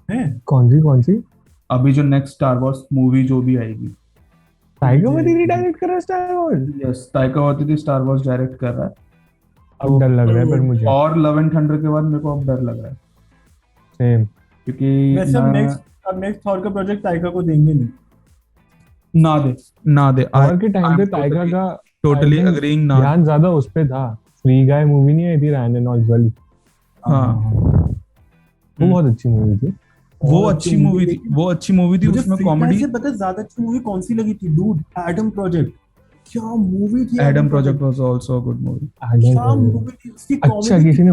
है कौन सी? अभी जो नेक्स्ट स्टार वॉर्स मूवी जो भी आएगी, टाइगर वाइटिटी डायरेक्ट कर रहा है Star Wars? Yes, Taika Waititi Star Wars direct कर रहा है। अब डर लग रहा है पर मुझे। और लव एंड थंडर के बाद मेरे को अब डर लग रहा है। सेम। क्योंकि वैसे मैं अब नेक्स्ट थॉर का प्रोजेक्ट ताइका को देंगे नहीं। ना दे और के टाइम पे ताइका का टोटली I think अग्रीइंग ना। ध्यान ज्यादा उस पे था। फ्री गाय मूवी नहीं आई थी रायन रेनॉल्ड्स वाली, हाँ वो बहुत अच्छी मूवी थी। वो अच्छी मूवी थी, वो अच्छी मूवी थी, मुझे उसमें फ्री कॉमेडी। से पता है ज्यादा अच्छी मूवी कौन सी लगी थी डूड? Adam project. क्या मूवी थी Adam project was also a good movie. क्या मूवी थी उसकी अच्छा, कॉमेडी। किसी ने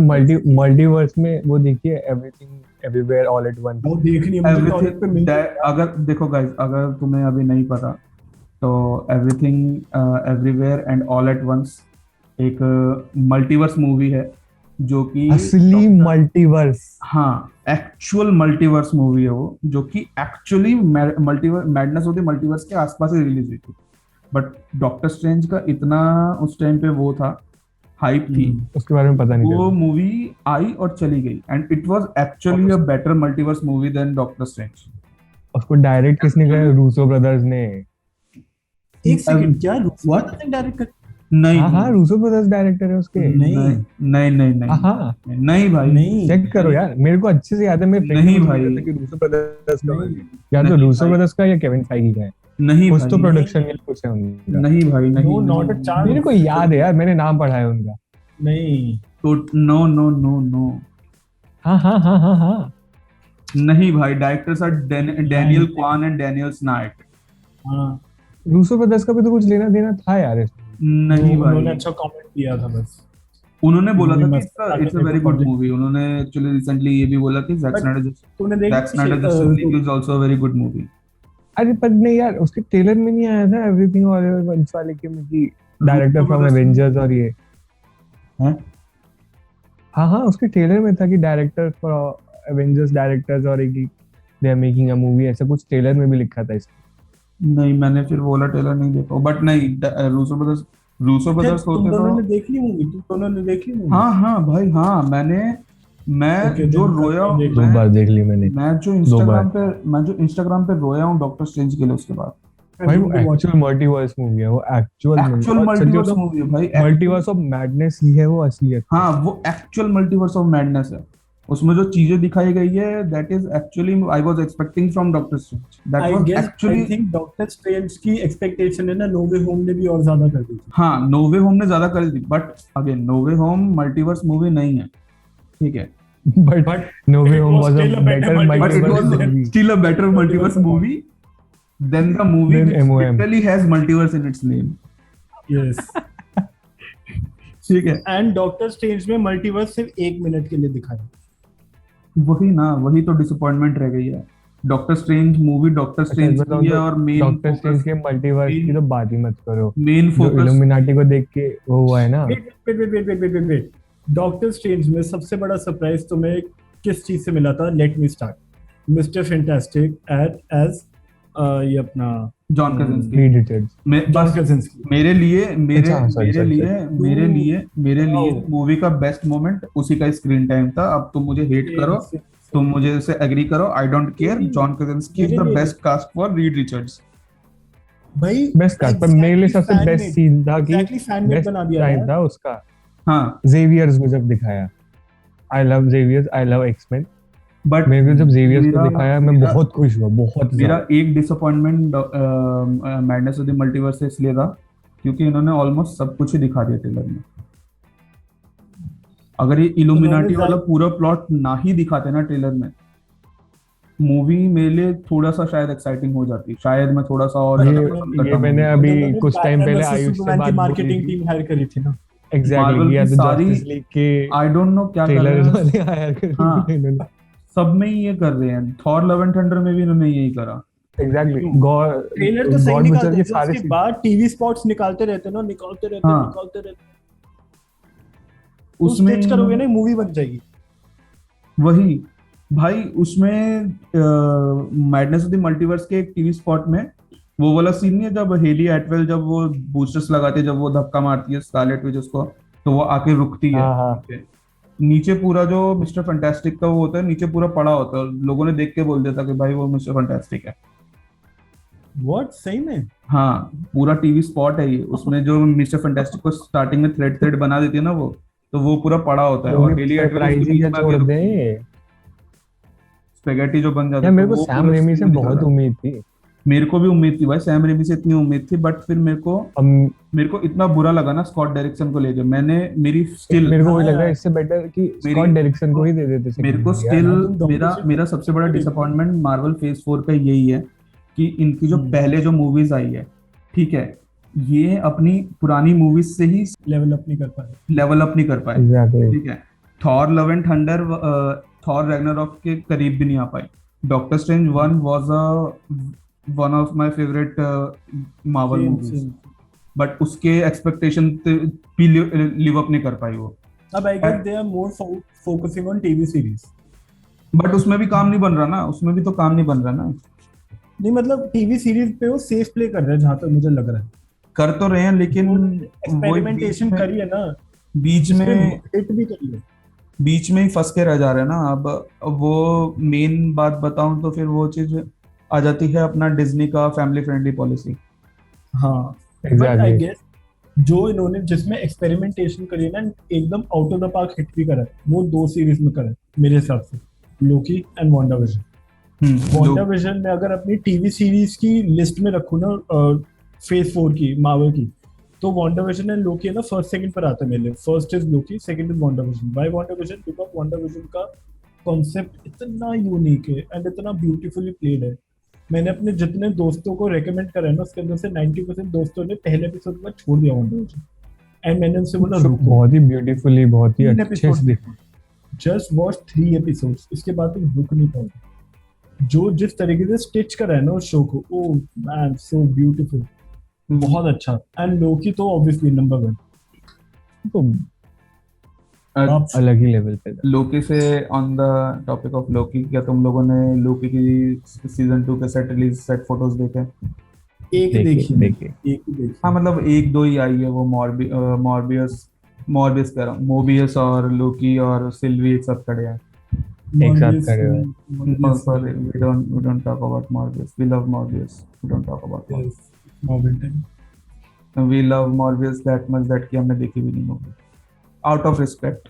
मल्टीवर्स में वो देखी है, Everything Everywhere All at Once? वो देखनी है मुझे, टॉयलेट पे मिल एवरीथिंग, अगर देखो गाइस, अगर तुम्हें अभी नहीं पता तो Everything Everywhere and All at Once एक मल्टीवर्स मूवी है जो कि असली मल्टीवर्स। हाँ एक्चुअल मल्टीवर्स मूवी है वो, जो कि actually multiverse madness of the multiverse के आसपास ही रिलीज हुई थी। बट डॉक्टर स्ट्रेंज का इतना उस टाइम पे वो था, हाइप थी, उसके बारे में पता नहीं वो चला। मूवी आई और चली गई, and it was actually a better multiverse movie than Doctor Strange. उसको डायरेक्ट किसने किया? रूसो ब्रदर्स ने। एक सेकंड, क्या व्हाट डायरेक्ट कर? नहीं हाँ, रूसो ब्रदर्स डायरेक्टर है उसके। नहीं नहीं नहीं नहीं हाँ, नहीं भाई, नहीं चेक करो यार, मेरे को अच्छे से याद है। मेरे फ्रेंड नहीं ने भाई। मुझे बताया कि रूसो ब्रदर्स का नहीं या तो नहीं रूसो भाई। ब्रदर्स का या केविन फाइगी का है। नहीं कुछ भाई, तो प्रोडक्शन या कुछ है उनका। नहीं भाई, नहीं नो नॉट अ चांस। मेरे को याद है यार, मैंने नाम पढ़ा है उनका। नहीं तो नो नो नो नो, हाँ हाँ हाँ हाँ हाँ। नहीं भाई, directors are Daniel Kwan and Daniel Scheinert. हाँ, रूसो ब्रदर्स का भी तो कुछ लेना देना था यार इसमें। नहीं उन्होंने भाई, अच्छा कमेंट दिया था बस। उन्होंने बोला था कि मस्त it's a very good movie. उन्होंने एक्चुअली रिसेंटली ये भी बोला कि But तूने Zack Snyder Justice League is also a very good movie. अरे पर नहीं यार, उसके ट्रेलर में नहीं आया था एवरीथिंग ऑल एट वंस वाले के में कि डायरेक्टर फ्रॉम एवेंजर्स और ये? हैं? हाँ हाँ, उसके ट्रेलर में था कि डायरेक्टर फॉर एवेंजर्स डायरेक्टर्स और एक they are making a movie, ऐसा कुछ ट्रेलर में भी लिखा था इसमें। नहीं, मैंने फिर बोला ट्रेलर नहीं देखा, बट नहीं, रूसो ब्रदर्स तुम होते दोनों तो। ने देख ली मूवी? तुम दोनों ने देख ली मूवी? हाँ हाँ भाई, हाँ मैं Okay, जो then रोया confirm देख दो बार देख ली मैंने। मैं जो इंस्टाग्राम पे रोया हूँ डॉक्टर स्ट्रेंज के लिए, उसके बाद भाई वो एक्चुअल मल्टीवर्स मूवी है, वो एक्चुअल मल्टीवर्स मूवी है भाई, मल्टीवर्स ऑफ मैडनेस ही है वो असलियत। हाँ वो एक्चुअल मल्टीवर्स ऑफ मैडनेस है। उसमें जो चीजें दिखाई गई है, that is actually I was expecting from Doctor Strange, that I was guess I actually. Think Doctor Strange की एक्सपेक्टेशन है ना, नो वे होम ने भी और ज्यादा कर दी थी। हाँ, नो वे होम ने ज्यादा कर दी, but again no way home multiverse movie नहीं है, ठीक है, but no way home was a better but it was multiverse movie still a better multiverse movie than the movie Than which MOM. literally has multiverse in its name. Yes. ठीक है, and doctor strange में multiverse सिर्फ 1 minute के लिए दिखाया। वही ना, वही तो डिसअपॉइंटमेंट रह गई है। Doctor strange movie doctor Strange की है, और मेन डॉक्टर स्ट्रेंज के मल्टीवर्स की तो बात ही मत करो। मेन जो फोकस इल्यूमिनाटी को देख के वो हुआ है ना। वेट, डॉक्टर स्ट्रेंज में सबसे बड़ा सरप्राइज तुम्हें किस चीज से मिला था? Let me start. Mister Fantastic as ये अपना John krasinski। Predators. John krasinski। मेरे लिए अच्छा, sorry. मेरे लिए मूवी का बेस्ट मोमेंट उसी का स्क्रीन टाइम था। अब तुम मुझे हेट करो, तुम मुझे से एग्री करो, I don't care. John krasinski is the best cast for Reed Richards. भाई बेस्ट कास्ट, पर मेरे लिए सबसे बेस्ट सीन था कि एग्जैक्टली फैन मेड बेस्ट बना दिया टाइम यार। था उसका हाँ, जेवियर्स में जब दिखाया। I love Xavier's, I love X-Men. But मेरे को जब जेवियर्स को मेरा- दिखाया मैं मेरा- बहुत खुश हुआ, बहुत मेरा ज्यादा। एक disappointment madness of the multiverse से इसलिए था क्योंकि इन्होंने ऑलमोस्ट सब कुछ ही दिखा दिया ट्रेलर में। अगर ये इल्यूमिनाटी वाला पूरा प्लॉट ना ही दिखाते ना ट्रेलर में, मूवी मेरे लिए थोड़ा सा शायद एक्साइटिंग हो जाती, शायद मैं थोड़ा सा और ज्यादा पसंद करता ये मैंने movie। अभी कुछ टाइम पहले आयुष से बात मार्केटिंग टीम हायर करी थी ना। Marvel एग्जैक्टली, या की तो सारी- जस्टिस लीग के आई डोंट नो क्या कर रहे ट्रेलर हैं, वाले हायर कर हाँ। इन्होंने। सब में ही ये कर रहे हैं। थॉर लव एंड थंडर में भी इन्होंने यही करा। एग्जैक्टली, ट्रेलर तो सही गॉड निकालते बुचर हैं, के सारे उसके बाद टीवी स्पॉट्स निकालते रहते हैं ना, हाँ। निकालते रहते। उसमें स्टिच करोगे ना, मूवी बन जाएगी। वही भाई, उसमें मैडनेस ऑफ द मल्टीवर्स के एक टीवी स्पॉट में वो वाला सीन नहीं है जब हेली एटवेल, जब वो बूस्टर्स लगाते हैं, जब वो धक्का मारती है स्कारलेट विच उसको, तो वो आके रुकती है। हाँ, हाँ। नीचे। नीचे पूरा जो मिस्टर फैंटास्टिक का वो होता है, नीचे पूरा पड़ा होता है, लोगों ने देख के बोल दिया था कि भाई वो मिस्टर फैंटास्टिक है। व्हाट, सही में? हाँ, पूरा टीवी स्पॉट है ये। उसमें जो मिस्टर फैंटास्टिक को स्टार्टिंग में थ्रेड बना देती है ना वो, तो वो पूरा पड़ा होता है, और हेली एटवेल उसके बीच में आके रुकती है। स्पेगेटी जो बन जाता यार मेरे था को वो सैम पूरा रेमी से scene दिखा बहुत था। उम्मीद थी। मेरे को भी उम्मीद थी भाई, सैम रेमी से इतनी उम्मीद थी, बट फिर अब मेरे को इतना बुरा लगा ना स्कॉट डेरिक्सन को लेके, मैंने मेरी स्टिल मेरे को वही हाँ लग रहा है, यार, इससे बेटर कि मेरी स्कॉट डेरिक्सन को ही दे देते मेरे सेकंड को मूवी स्टिल यार। हाँ तुम डॉक्टर मेरा स्ट्रेंज मेरा सबसे बड़ा को देखो। डिसअपॉइंटमेंट मार्वल फेज 4 का यही है कि इनकी जो हम्म, पहले जो मूवीज आई है, ठीक है, ये अपनी पुरानी मूवीज से ही लेवल अप नहीं कर पाए। लेवल अप नहीं कर पाए। एग्जैक्टली। ठीक है, Thor love and thunder, Thor Ragnarok के करीब भी नहीं आ पाई। Doctor Strange one was one of my favourite Marvel same movies, same. But उसके एक्सपेक्टेशन भी लिव अप नहीं कर पाई वो। अब I guess they are more focusing on TV series. But उसमें भी काम नहीं बन रहा ना, उसमें भी तो काम नहीं बन रहा ना। नहीं मतलब टीवी सीरीज पे वो सेफ प्ले कर रहे हैं जहां तक मुझे लग रहा है। कर तो रहे हैं लेकिन वो एक्सपेरिमेंटेशन करी है ना, बीच जिसमें में हिट भी करी है। बीच में ही फंस के रह जा रहे हैं ना। अब वो मेन बात बताऊं तो फिर वो चीज आ जाती है अपना डिज्नी का फैमिली फ्रेंडली पॉलिसी। हाँ बट आई एग्जैक्टली। गेस जो इन्होंने जिसमें एक्सपेरिमेंटेशन करी है ना, एकदम out of the park hit भी करा है, वो दो सीरीज में करा है मेरे हिसाब से, लोकी एंड वांडा विजन। वांडा लोग विजन में अगर अपनी टीवी सीरीज की लिस्ट में रखूँ ना, फेज 4 की मार्वल की, तो वांडा विजन एंड लोकी है ना फर्स्ट सेकंड पर आता है मेरे लिए। First is Loki, second is Wanda Vision. By Wanda Vision because Wanda Vision का कॉन्सेप्ट इतना यूनिक है एंड इतना ब्यूटीफुली प्लेड है। मैंने अपने जितने दोस्तों को रेकमेंड करा है ना, उसके अंदर से 90% दोस्तों ने पहले एपिसोड में छोड़ दिया वांडा विजन, एंड मैंने उनसे बोला रुको, बहुत ही ब्यूटीफुली, बहुत ही 3 अच्छे एपिसोड से दिखा। जस्ट वॉच 3 एपिसोड्स, उसके बाद तुम रुक नहीं पाओगे। जो जिस तरीके से स्टिच करा है ना उस शो को, ओ मैन सो ब्यूटीफुल, बहुत अच्छा। एंड लोकी तो ऑब्वियसली नंबर 1। तो आप अलग ही लेवल पे था। लोकी से ऑन द टॉपिक ऑफ लोकी, क्या तुम लोगों ने लोकी की सीजन 2 के सेट रिलीज सेट फोटोज देखे? एक देखिए देखी, देखिए। एक ही देखी। हाँ मतलब एक दो ही आई है वो, मॉर्बियस मॉर्बियस कह रहा हूँ, मोबियस और लोकी और सिल्वी एक साथ खड़े हैं। एक साथ Morbius, खड़े हुए। No, Morbius, sorry, we don't talk about Morbius. We love Morbius. We don't talk about Morbius. yes, Marvel time. We love Morbius that much that कि हमने देखी भी नहीं होगी। Out of respect,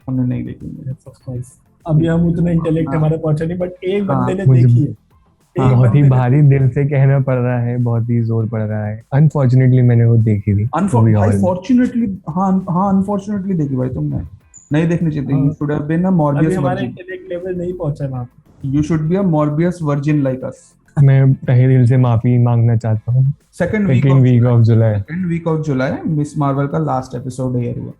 हमने नहीं देखी होगी। Yes, of course. अभी हम उतना इंटेलेक्ट हाँ। हमारा पहुंचा नहीं, बट एक हाँ, बंदे ने मुझे देखी है। एक बहुत ही बंदे ने भारी दिल से कहना पड़ रहा है, बहुत ही जोर पड़ रहा है। अनफॉर्चुनेटली मैंने वो देखी थी वो भी हॉल में। Fortunately, हाँ हाँ, unfortunately देखी भाई तुमने। नहीं देखनी चाहिए थी। हाँ। You should have been a अभी Morbius हमारा virgin. इंटेलेक्ट लेवल नहीं पहुंचा है वहां पे। You should be a Morbius virgin like us. मैं तहे दिल से माफी मांगना चाहता हूँ। Second week second week of July. second week of July, Miss Marvel का लास्ट एपिसोड एयर हुआ।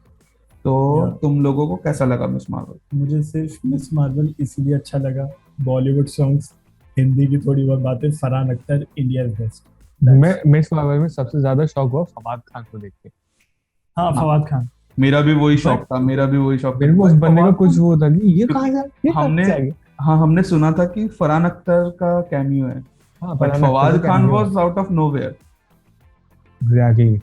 तो Yeah. तुम लोगों को कैसा लगा मिस मार्वल? मुझे सिर्फ मिस मार्वल इसलिए अच्छा लगा, बॉलीवुड सॉन्ग्स, हिंदी की थोड़ी बहुत बातें, Farhan Akhtar, India is best. मैं मिस मार्वल में सबसे ज्यादा शौक हुआ फवाद खान को देख के। हाँ फवाद खान। मेरा भी वही शौक था, मेरा भी वही शौक मेरे को उस बंदे का कुछ वो था कि ये कहाँ जा, ये कहाँ हमने से आ गया? हाँ हमने सुना था कि फरहान अख्तर का कैमियो है, हाँ, बट फरहान फवाद अख्तर का Khan cameo was out of nowhere. Exactly.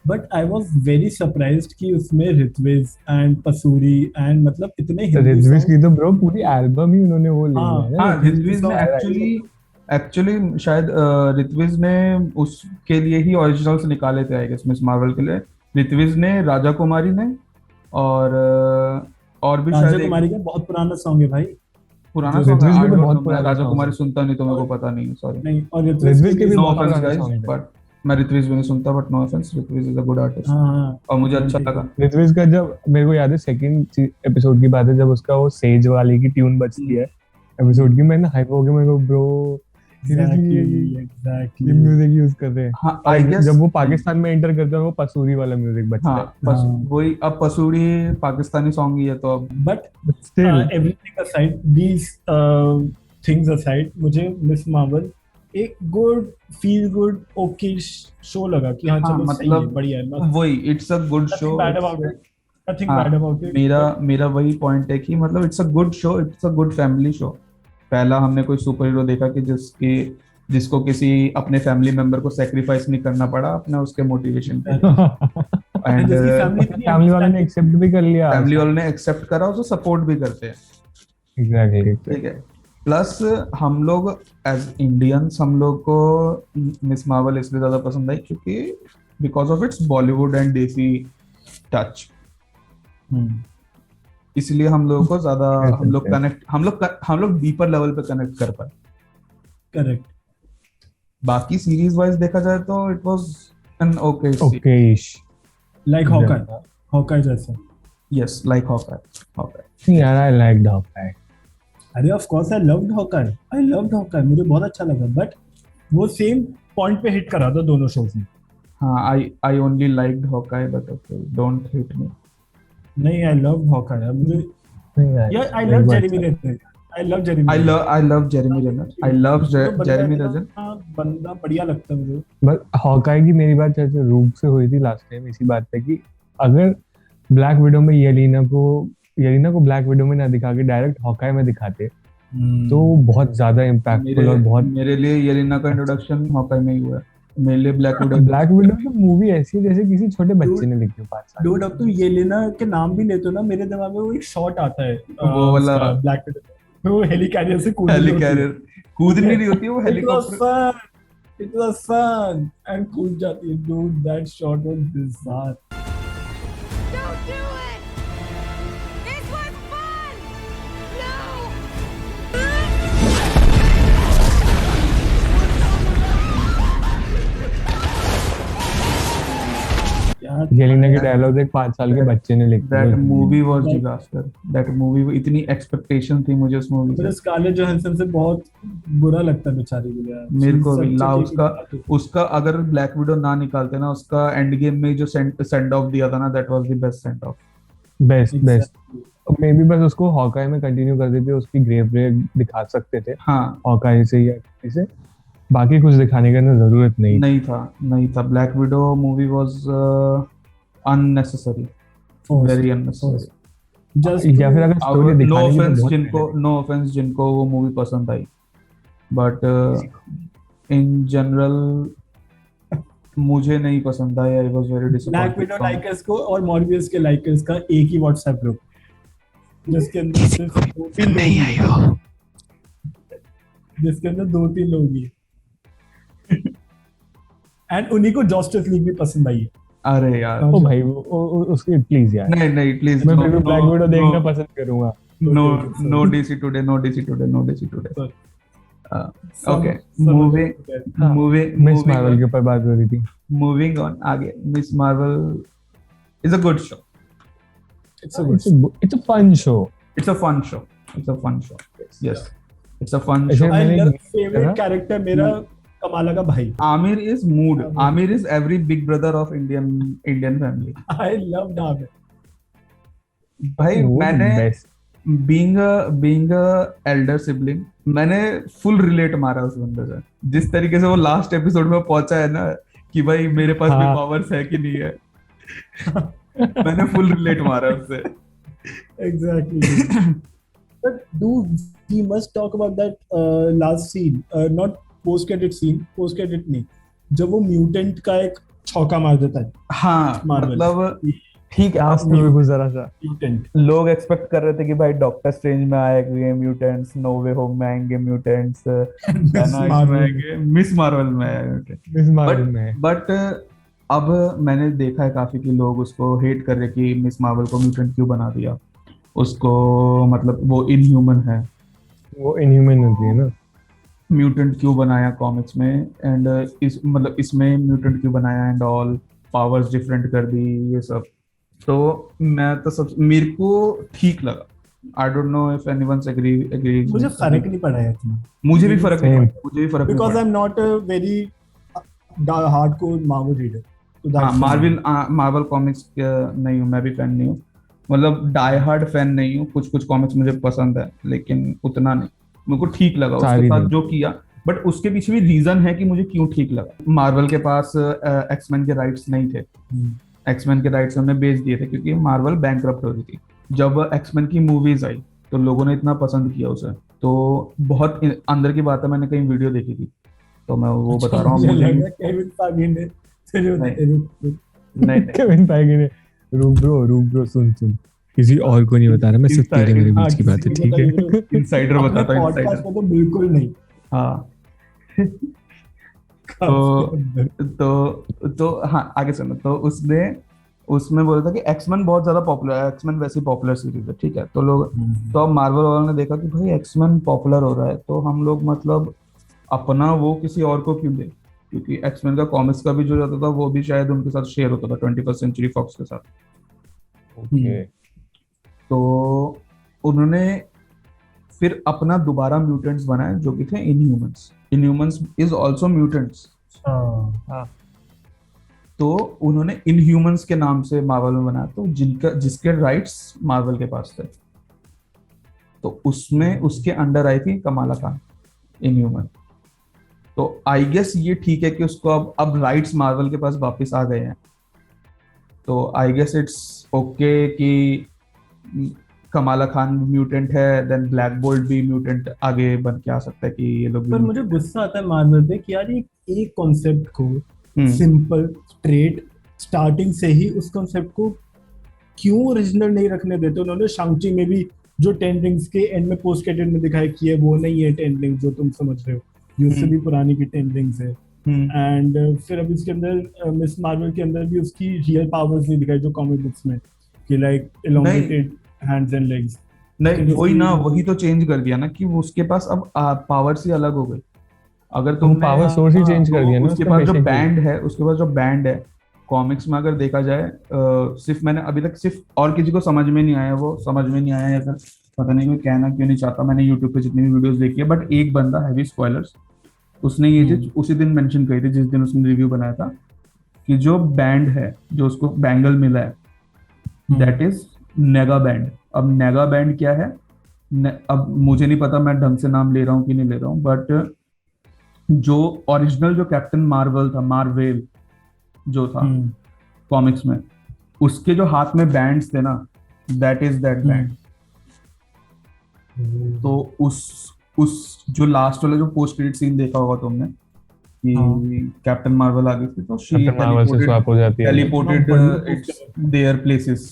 But I was very surprised कि उसमें रित्विज एंड पसूरी एंड मतलब इतने हिंदी रित्विज songs- की तो ब्रो पूरी एल्बम ही उन्होंने वो ले हाँ, लिया है हाँ ना। रित्विज ने song- एक्चुअली शायद रित्विज ने उसके लिए ही ओरिजिनल्स निकाले थे आई गेस मिस मार्वल के लिए। रित्विज ने, राजा कुमारी ने और भी राजा शायद एक कुमारी का बहुत पुराना सॉन्ग है भाई। पुराना जो सॉन्ग है। रित्विज I के तो don't बहुत know, मैं पुराना राजा song कुमारी है। सुनता नहीं तो मेरे को पता नहीं है, सॉरी। नहीं, और रित्विज के भी नो बहुत ऑफेंस पुराने गाइस, songs हैं। बट मैं रित्विज भी नहीं सुनता, but no offence, Ritviz is a good artist हाँ और मुझे अच्छा लगा। रित्विज का जब मेरे को याद है सेकंड एपिसोड की बात है, जब उसका वो सेज वाली की ट्यून बजती है एपिसोड की, मैंने हाइप हो गया, मेरे को ब्रो सीरियसली ये एग्जैक्टली। म्यूजिक यूज कर रहे हैं। हाँ और आई गेस जब वो पाकिस्तान में एंटर करते हैं वो पसूरी वाला म्यूजिक बजता है। हाँ बस हाँ। वही, अब पसूड़ी पाकिस्तानी सॉन्ग ही है तो अब but still everything aside, these things aside, मुझे मिस मार्वल एक good feel good okay show लगा कि हाँ हाँ, चलो सही है, मतलब बढ़िया है, मस्त। वही, it's a good show. Nothing bad about it. Nothing हाँ, bad about it. मेरा वही पॉइंट है कि मतलब it's a good show, it's a good family show. पहला हमने कोई सुपर हीरो देखा कि जिसको किसी अपने फैमिली मेंबर को सेक्रीफाइस नहीं करना पड़ा अपने उसके मोटिवेशन पे। एंड जिसकी family इतनी फैमिली वालों ने एक्सेप्ट भी कर लिया। फैमिली वालों ने एक्सेप्ट करा, उसे सपोर्ट भी करते हैं। एग्जैक्टली। ठीक है, प्लस हम लोग एज इंडियंस, हम लोग को मिस मार्वल इसलिए ज्यादा पसंद आई क्योंकि because of its Bollywood and देसी टच। इसलिए हम लोगों को ज्यादा कह हम लोग सकते हैं। कनेक्ट हम लोग डीपर लेवल पे कनेक्ट कर पाए। करेक्ट। बाकी सीरीज वाइज देखा जाए तो it was an okay C. Okayish like Hawkeye जैसा। Yes, like Hawkeye. नहीं यार, आई लाइक्ड हॉकाई। अरे of course I loved Hawkeye, मुझे बहुत अच्छा लगा, बट वो सेम पॉइंट पे हिट करा था दोनों शोज में। हाँ, I only liked Hawkeye but okay, don't hate me. नहीं, आई लव्ड हॉकाई मुझे। नहीं यार, यार आई एक लव बार जेरेमी अच्छा। Renner. I love Jeremy I love Jeremy Renner. I love Jeremy Renner. बंदा बढ़िया लगता है मुझे। बस हॉकाई की मेरी बात चर्चा रूप से हुई थी लास्ट टाइम इसी बात पे कि अगर ब्लैक विडो में येलिना को ब्लैक विडो में ना दिखा के डायरेक्ट हॉकाई में दिखाते तो बहुत ज्यादा इम्पैक्टफुल और बहुत मेरे लिए येलेना का इंट्रोडक्शन हॉकाई में ही हुआ है। मेरे लिए ब्लैक विडो तो मूवी ऐसी है जैसे किसी छोटे बच्चे ने लिखी हो 5 साल डूड, अब तुम येलेना के नाम भी लेते हो ना, मेरे दिमाग में वो एक शॉट आता है वो वाला ब्लैक विडो, वो हेलिकैरियर से कूद हेली कैरियर कूद नहीं रही होती है वो helicopter. It was fun and कूद जाती है। Dude, that shot was bizarre. Don't do it! This was fun! No! यार येलिना के डायलॉग एक 5 साल के बच्चे ने लिखे That थे। movie was disaster. That movie इतनी एक्सपेक्टेशन थी मुझे उस मूवी मुझे से। स्कारलेट जोहानसन से बहुत बुरा लगता है बेचारी के लिए। मेरे को भी She's ला such a उसका अगर ब्लैक विडो ना निकालते ना, उसका एंड गेम में जो सेंड ऑफ दिया था ना, that was the best send off. Best Exactly. May be बस उसको हॉकाई में कंटिन्यू कर देते, उसकी ग्रेव रेट दिखा सकते थे हाँ, हॉकाई से या किसी से, बाकी कुछ दिखाने की ना जरूरत नहीं। नहीं था। Black window movie was unnecessary, Forced. very unnecessary. Just या फिर अगर स्टोरी नो दिखाने की तो ऑफेंस बहुत नो ऑफेंस जिनको वो मूवी पसंद आई, बट इन जनरल मुझे नहीं पसंद आई। I was very Black Widow disappointed. Likers को और मॉर्बियस के लाइकर्स का एक ही व्हाट्सएप ग्रुप, जिसके अंदर सिर्फ 2-3 लोग हैं। जिसके अंदर 2-3 लोग ही एंड उन्हीं को जस्टिस लीग भी पसंद आई है। अरे यार, ओ भाई उसके प्लीज यार, नहीं प्लीज, मैं फिर भी ब्लैक विडो देखना पसंद करूंगा। No DC today. Sorry. Okay, हाँ, मिस मार्वल के ऊपर बात हो रही थी। मूविंग ऑन आगे। Miss Marvel is a good show. it's a good It's a fun show. It's a fun show. Yes, it's a fun ऐसे show. I मैंने love एक- favorite character मेरा कमाला का भाई। Amir is mood. Amir is every big brother of Indian family. I loved Amir. भाई वो मैंने best. being a elder sibling, मैंने फुल रिलेट मारा उस बंदे से। जिस तरीके से वो लास्ट एपिसोड में पहुंचा है ना कि भाई मेरे पास भी हाँ। पावर्स है कि नहीं है, मैंने फुल रिलेट मारा उससे। Exactly. But dude, we must talk about that last scene. Not post-credit scene. Post-credit नहीं, जब वो म्यूटेंट का एक छौका मार देता है। हाँ, Marvel. मतलब ठीक है, Last में भी कुछ जरा सा म्यूटेंट। लोग एक्सपेक्ट कर रहे थे कि भाई डॉक्टर स्ट्रेंज में आएंगे म्यूटेंट्स, नो वे होम में आएंगे म्यूटेंट्स, मिस मार्वल में आएंगे। मिस मार्वल में है। बट अब मैंने देखा है काफी कि लोग उसको हेट कर रहे कि मिस मार्वल को म्यूटेंट क्यों बना दिया उसको, मतलब वो इनह्यूमन है, वो इनह्यूमन होती है ना। म्यूटेंट क्यों बनाया कॉमिक्स में, एंड इस मतलब इसमें म्यूटेंट क्यों बनाया एंड ऑल, पावर्स डिफरेंट कर दी, ये सब। तो मैं तो सब मेरे को ठीक लगा। I don't know if anyone's agree. मुझे फर्क नहीं पड़ा है इतना। मुझे भी फर्क नहीं पड़ा, मुझे भी फर्क नहीं Because पड़ा। I'm not a very hardcore Marvel reader. So that's हाँ, मार्वल कॉमिक्स नहीं हूँ, मैं भी फैन नहीं हूँ, मतलब डाई हार्ड फैन नहीं हूँ। कुछ कॉमिक्स मुझे पसंद है लेकिन उतना नहीं। मेरे को ठीक लगा उसके सारी साथ नहीं। जो किया, बट उसके पीछे भी रीजन है कि मुझे क्यों ठीक लगा। मार्वल के पास एक्समैन के राइट्स नहीं थे, एक्समैन के राइट्स उन्होंने बेच दिए थे क्योंकि मार्वल बैंकरप्ट हो रही थी। जब एक्समैन की मूवीज आई तो लोगों ने इतना पसंद किया उसे, तो बहुत अंदर की बात है, मैंने कहीं वीडियो देखी थी तो मैं वो बता रहा हूँ। मुझे मुझे लगा केविन फागी ने नहीं केविन पाएगी ने रुक ब्रो सुन किसी और को नहीं बता रहा मैं, सिर्फ तेरे मेरे बीच की बात है, ठीक है? इनसाइडर बताता हूँ, पॉडकास्ट इनसाइडर। में तो बिल्कुल नहीं। हाँ, तो हाँ आगे सुनो। तो उसने उसमें बोला था कि एक्समैन बहुत ज्यादा पॉपुलर है, एक्समैन वैसी पॉपुलर सीरीज है, ठीक है, तो लोग, तो अब मार्वल वालों ने देखा कि भाई एक्समैन पॉपुलर हो रहा है, तो हम लोग मतलब अपना वो किसी और को क्यों दे, क्योंकि एक्समैन का कॉमिक्स का भी जो जाता था वो भी शायद उनके साथ शेयर होता था 21st सेंचुरी फॉक्स के साथ। ओके तो उन्होंने फिर अपना दोबारा म्यूटेंट्स बनाए जो कि थे Inhumans. Inhumans is also mutants. हाँ तो उन्होंने इनह्यूमंस के नाम से मार्वल में बनाया, तो जिसके राइट्स मार्वल के पास थे, तो उसमें उसके अंडर आई थी कमाला खान, इनह्यूमन। तो आई गेस ये ठीक है कि उसको अब राइट्स मार्वल के पास वापस आ गए हैं, तो आई गेस इट्स ओके कि कमाला खान म्यूटेंट है, देन ब्लैक बोल्ट भी म्यूटेंट आगे बन के आ सकता है कि ये लोग पर मुझे गुस्सा आता है मार्वल पे कि यार एक कॉन्सेप्ट को हम्म। सिंपल स्ट्रेट स्टार्टिंग से ही उस कॉन्सेप्ट को क्यों ओरिजिनल नहीं रखने देते। उन्होंने शांग-ची में भी जो 10 रिंग्स के एंड में पोस्ट क्रेडिट में दिखाया कि ये वो नहीं है 10 रिंग्स जो तुम समझ रहे हो, ये उससे भी पुरानी की 10 रिंग्स है। एंड फिर अब इसके अंदर मिस मार्वल के अंदर भी उसकी रियल पावर्स नहीं दिखाई जो कॉमिक बुक्स में, कि like elongated hands and legs. नहीं वही ना, वही तो चेंज कर दिया ना कि वो उसके पास अब पावर से अलग हो गई। अगर तुम पावर सोर्स ही चेंज कर दिया ना उसके उसका पास जो basically। बैंड है, उसके पास जो बैंड है कॉमिक्स में अगर देखा जाए, सिर्फ मैंने अभी तक सिर्फ और किसी को समझ में नहीं आया, वो समझ में नहीं आया या फिर पता नहीं मैं कहना क्यों नहीं चाहता, मैंने यूट्यूब पे जितनी भी वीडियोस देखी है, बट एक बंदा हैवी स्पॉयलर्स उसने ये चीज उसी दिन मेंशन करी थी जिस दिन उसने रिव्यू बनाया था, कि जो बैंड है जो उसको बैंगल मिला है दैट इज नेगा बैंड। अब नेगा बैंड क्या है, अब मुझे नहीं पता मैं ढंग से नाम ले रहा हूँ कि नहीं ले रहा हूँ, बट जो ओरिजिनल जो कैप्टन मार्वल था, मार्वेल जो था कॉमिक्स में, उसके जो हाथ में बैंड्स थे ना, दैट इज दैट बैंड। तो उस जो लास्ट वाला जो पोस्ट क्रेडिट सीन देखा होगा तुमने कि कैप्टन मार्वल आ गई थी, तो शी कैप्टन मार्वल से स्वैप हो जाती है, teleported its their places,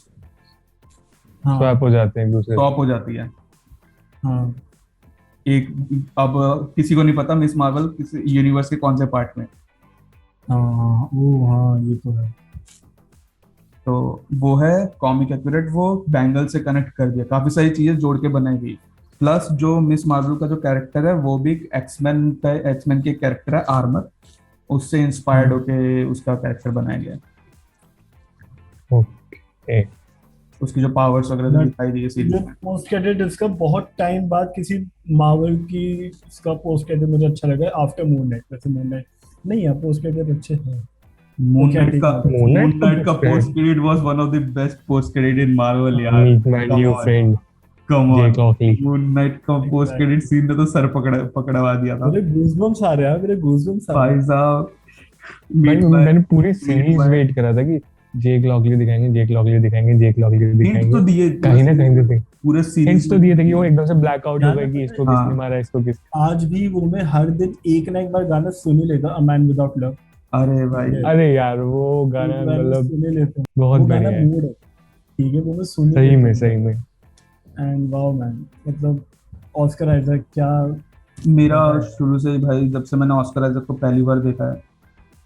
swap हो जाते हैं एक दूसरे से। स्टॉप हो जाती है। हाँ एक अब किसी को नहीं पता मिस मार्वल किस यूनिवर्स के कौन से पार्ट में, हाँ ओ हाँ ये तो है। तो वो है कॉमिक एक्यूरेट, वो बैंगल से कनेक्ट कर दिया, काफी सारी चीजें जोड़ के बनाई गई। प्लस जो मिस मार्वल का जो कैरेक्टर है वो भी एक्समैन के कैरेक्टर है आर्मर, उससे इंस्पायर्ड होके उसका कैरेक्टर बनाया गया है। ओके उसकी जो पावर्स वगैरह दिखाई दी है ये सीरीज में। पोस्ट क्रेडिट इसका बहुत टाइम बाद किसी मार्वल की इसका पोस्ट क्रेडिट मुझे अच्छा लगा आफ्टर मून नाइट। वैसे मून नाइट नहीं है पोस्ट क्रेडिट अच्छे हैं। मून नाइट का तो post credit was one of the best post credit in Marvel यार। Meet my new friend come on, Jake Lockley. Moon Knight का पोस्ट क्रेडिट सीन ने तो सर पकड़वा दिया था मेरे गूज़बम्स आ रहे हैं, मेरे गूज़बम्स आ रहे भाई हैं। साहब। मैंने पूरी सीरीज वेट करा था कि जेक लॉकली दिखाएंगे, जेक लॉकली दिखाएंगे, जेक लॉकली हिंट तो दिखाएंगे, दिए कहीं ना कहीं तो थे पूरे हिंट्स सीरीज तो दिए थे कि वो एकदम से ब्लैक आउट हो यार, गए कि इसको हाँ। किसने मारा, इसको किस। आज भी वो मैं हर दिन एक ना एक बार गाना सुन ही लेता, अ मैन विदाउट लव। अरे भाई अरे यार वो गाना मतलब सुन ही लेता हूँ। बहुत वो गाना बढ़िया है, मूड है, ठीक है, वो मैं सुन ही सही लेता में हूँ। सही में। एंड वाओ मैन, मतलब ऑस्कर आइजैक क्या मेरा शुरू से ही भाई, जब से मैंने ऑस्कर आइजैक को पहली बार देखा है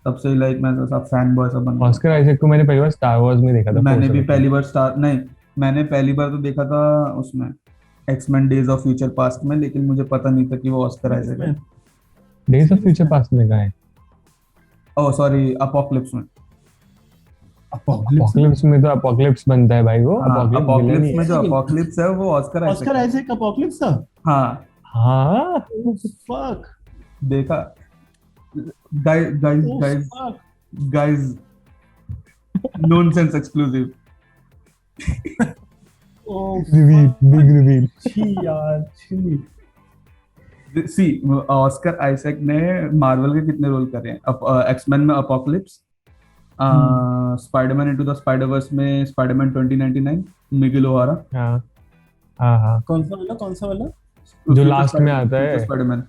तब से ही लाइक मैं सब फैन बॉय सब बन गया। ऑस्कर आइजैक को मैंने पहली बार स्टार वॉर्स में देखा था। मैंने भी Force पहली बार मैंने पहली बार तो देखा था उसमें X Men Days of Future Past में, लेकिन मुझे पता नहीं था कि वो ऑस्कर आइजैक है। डेज ऑफ फ्यूचर पास्ट में कहा है, ओह सॉरी, अपोकलिप्स में। अपोकलिप्स में तो अपोकलिप्स बनता है भाई, वो अपोकलिप्स में जो है। अपोकलिप्स है वो Oscar Oscar Isaac. Isaac Apocalypse था। हाँ हाँ फक देखा। Guys guys guys fuck guys, nonsense exclusive. Oh reveal, big reveal. छी यार छी। सी ऑस्कर आइजैक ने मार्वल के कितने रोल करे हैं, एक्समैन में Apocalypse, Spider-Man into the Spider-Verse में स्पाइडरमैन 2099 मिगेल ओहारा। हाँ हाँ हाँ, कौन सा वाला जो लास्ट में आता है, स्पाइडरमैन,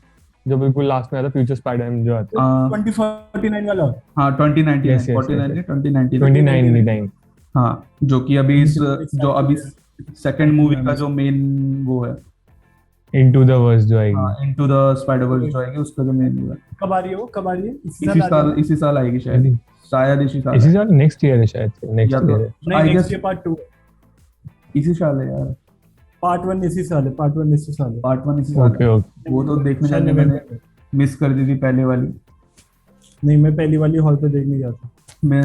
जो बिल्कुल लास्ट में आता है, फ्यूचर स्पाइडरमैन जो आता है 2049 वाला। हाँ 2099 Yes, yes, 49 2099 2999। हाँ, जो कि अभी जो अभी सेकंड मूवी का जो मेन वो है इनटू द वर्स जो आएगी। हाँ इनटू द स्पाइडर वर्स जो आएगी उसका जो मेन हुआ कब आ रही है वो, कब आ रही है? इसी साल आएगी शायद, शायद इसी साल इसी है। साल नेक्स्ट ईयर है शायद से, या नेक्स्ट तो ईयर है। नहीं, आई नेक्स्ट गेस ईयर पार्ट 2, इसी साल है यार, पार्ट 1 इसी साल है, पार्ट 1 इसी साल है। पार्ट 1 इसी साल ओके है। ओके। वो तो देखने शायद जाने मैंने नवंबर में। मिस कर दी थी पहले वाली। नहीं, मैं पहली वाली हॉल पे देखने गया था। मैं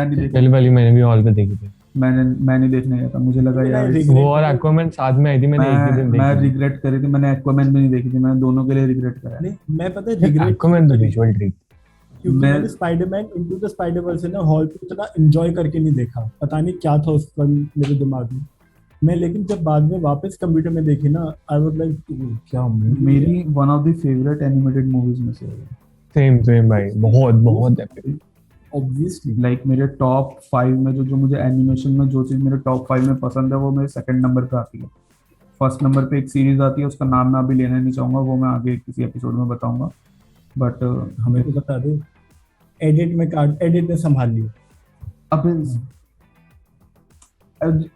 नहीं देखी, पहली वाली मैंने भी हॉल पे देखी थी। मैं नहीं देखने गया था, मुझे लगा मैंने यार regret वो और एक्वामैन साथ में आई थी, मैंने एक ही दिन मैं देखी थी। रिग्रेट करी थी, मैंने एक्वामैन भी नहीं देखी थी, मैंने दोनों के लिए रिग्रेट करा है। नहीं, मैं पता है रिग्रेट एक्वामैन तो विजुअल ट्रीट। क्योंकि मैं- मैंने Spiderman into the Spider verse है ना हॉल पे इतना एंजॉय करके नहीं देखा, पता नहीं क्या था उस पर मेरे दिमाग में। मैं लेकिन जब बाद में वापस कंप्यूटर में देखी ना, आई वाज लाइक क्या movie है। मेरी one of the favourite animated movies में से है। सेम भाई, बहुत epic। ऑब्वियसली लाइक मेरे टॉप 5 में जो मुझे एनिमेशन में जो चीज मेरे टॉप 5 में पसंद है वो मेरे सेकंड नंबर पे आती है। फर्स्ट नंबर पे एक सीरीज आती है, उसका नाम मैं अभी लेना नहीं चाहूंगा, वो मैं आगे किसी एपिसोड में बताऊंगा। बट हमें तो बता दे, एडिट में संभाल लियो। अब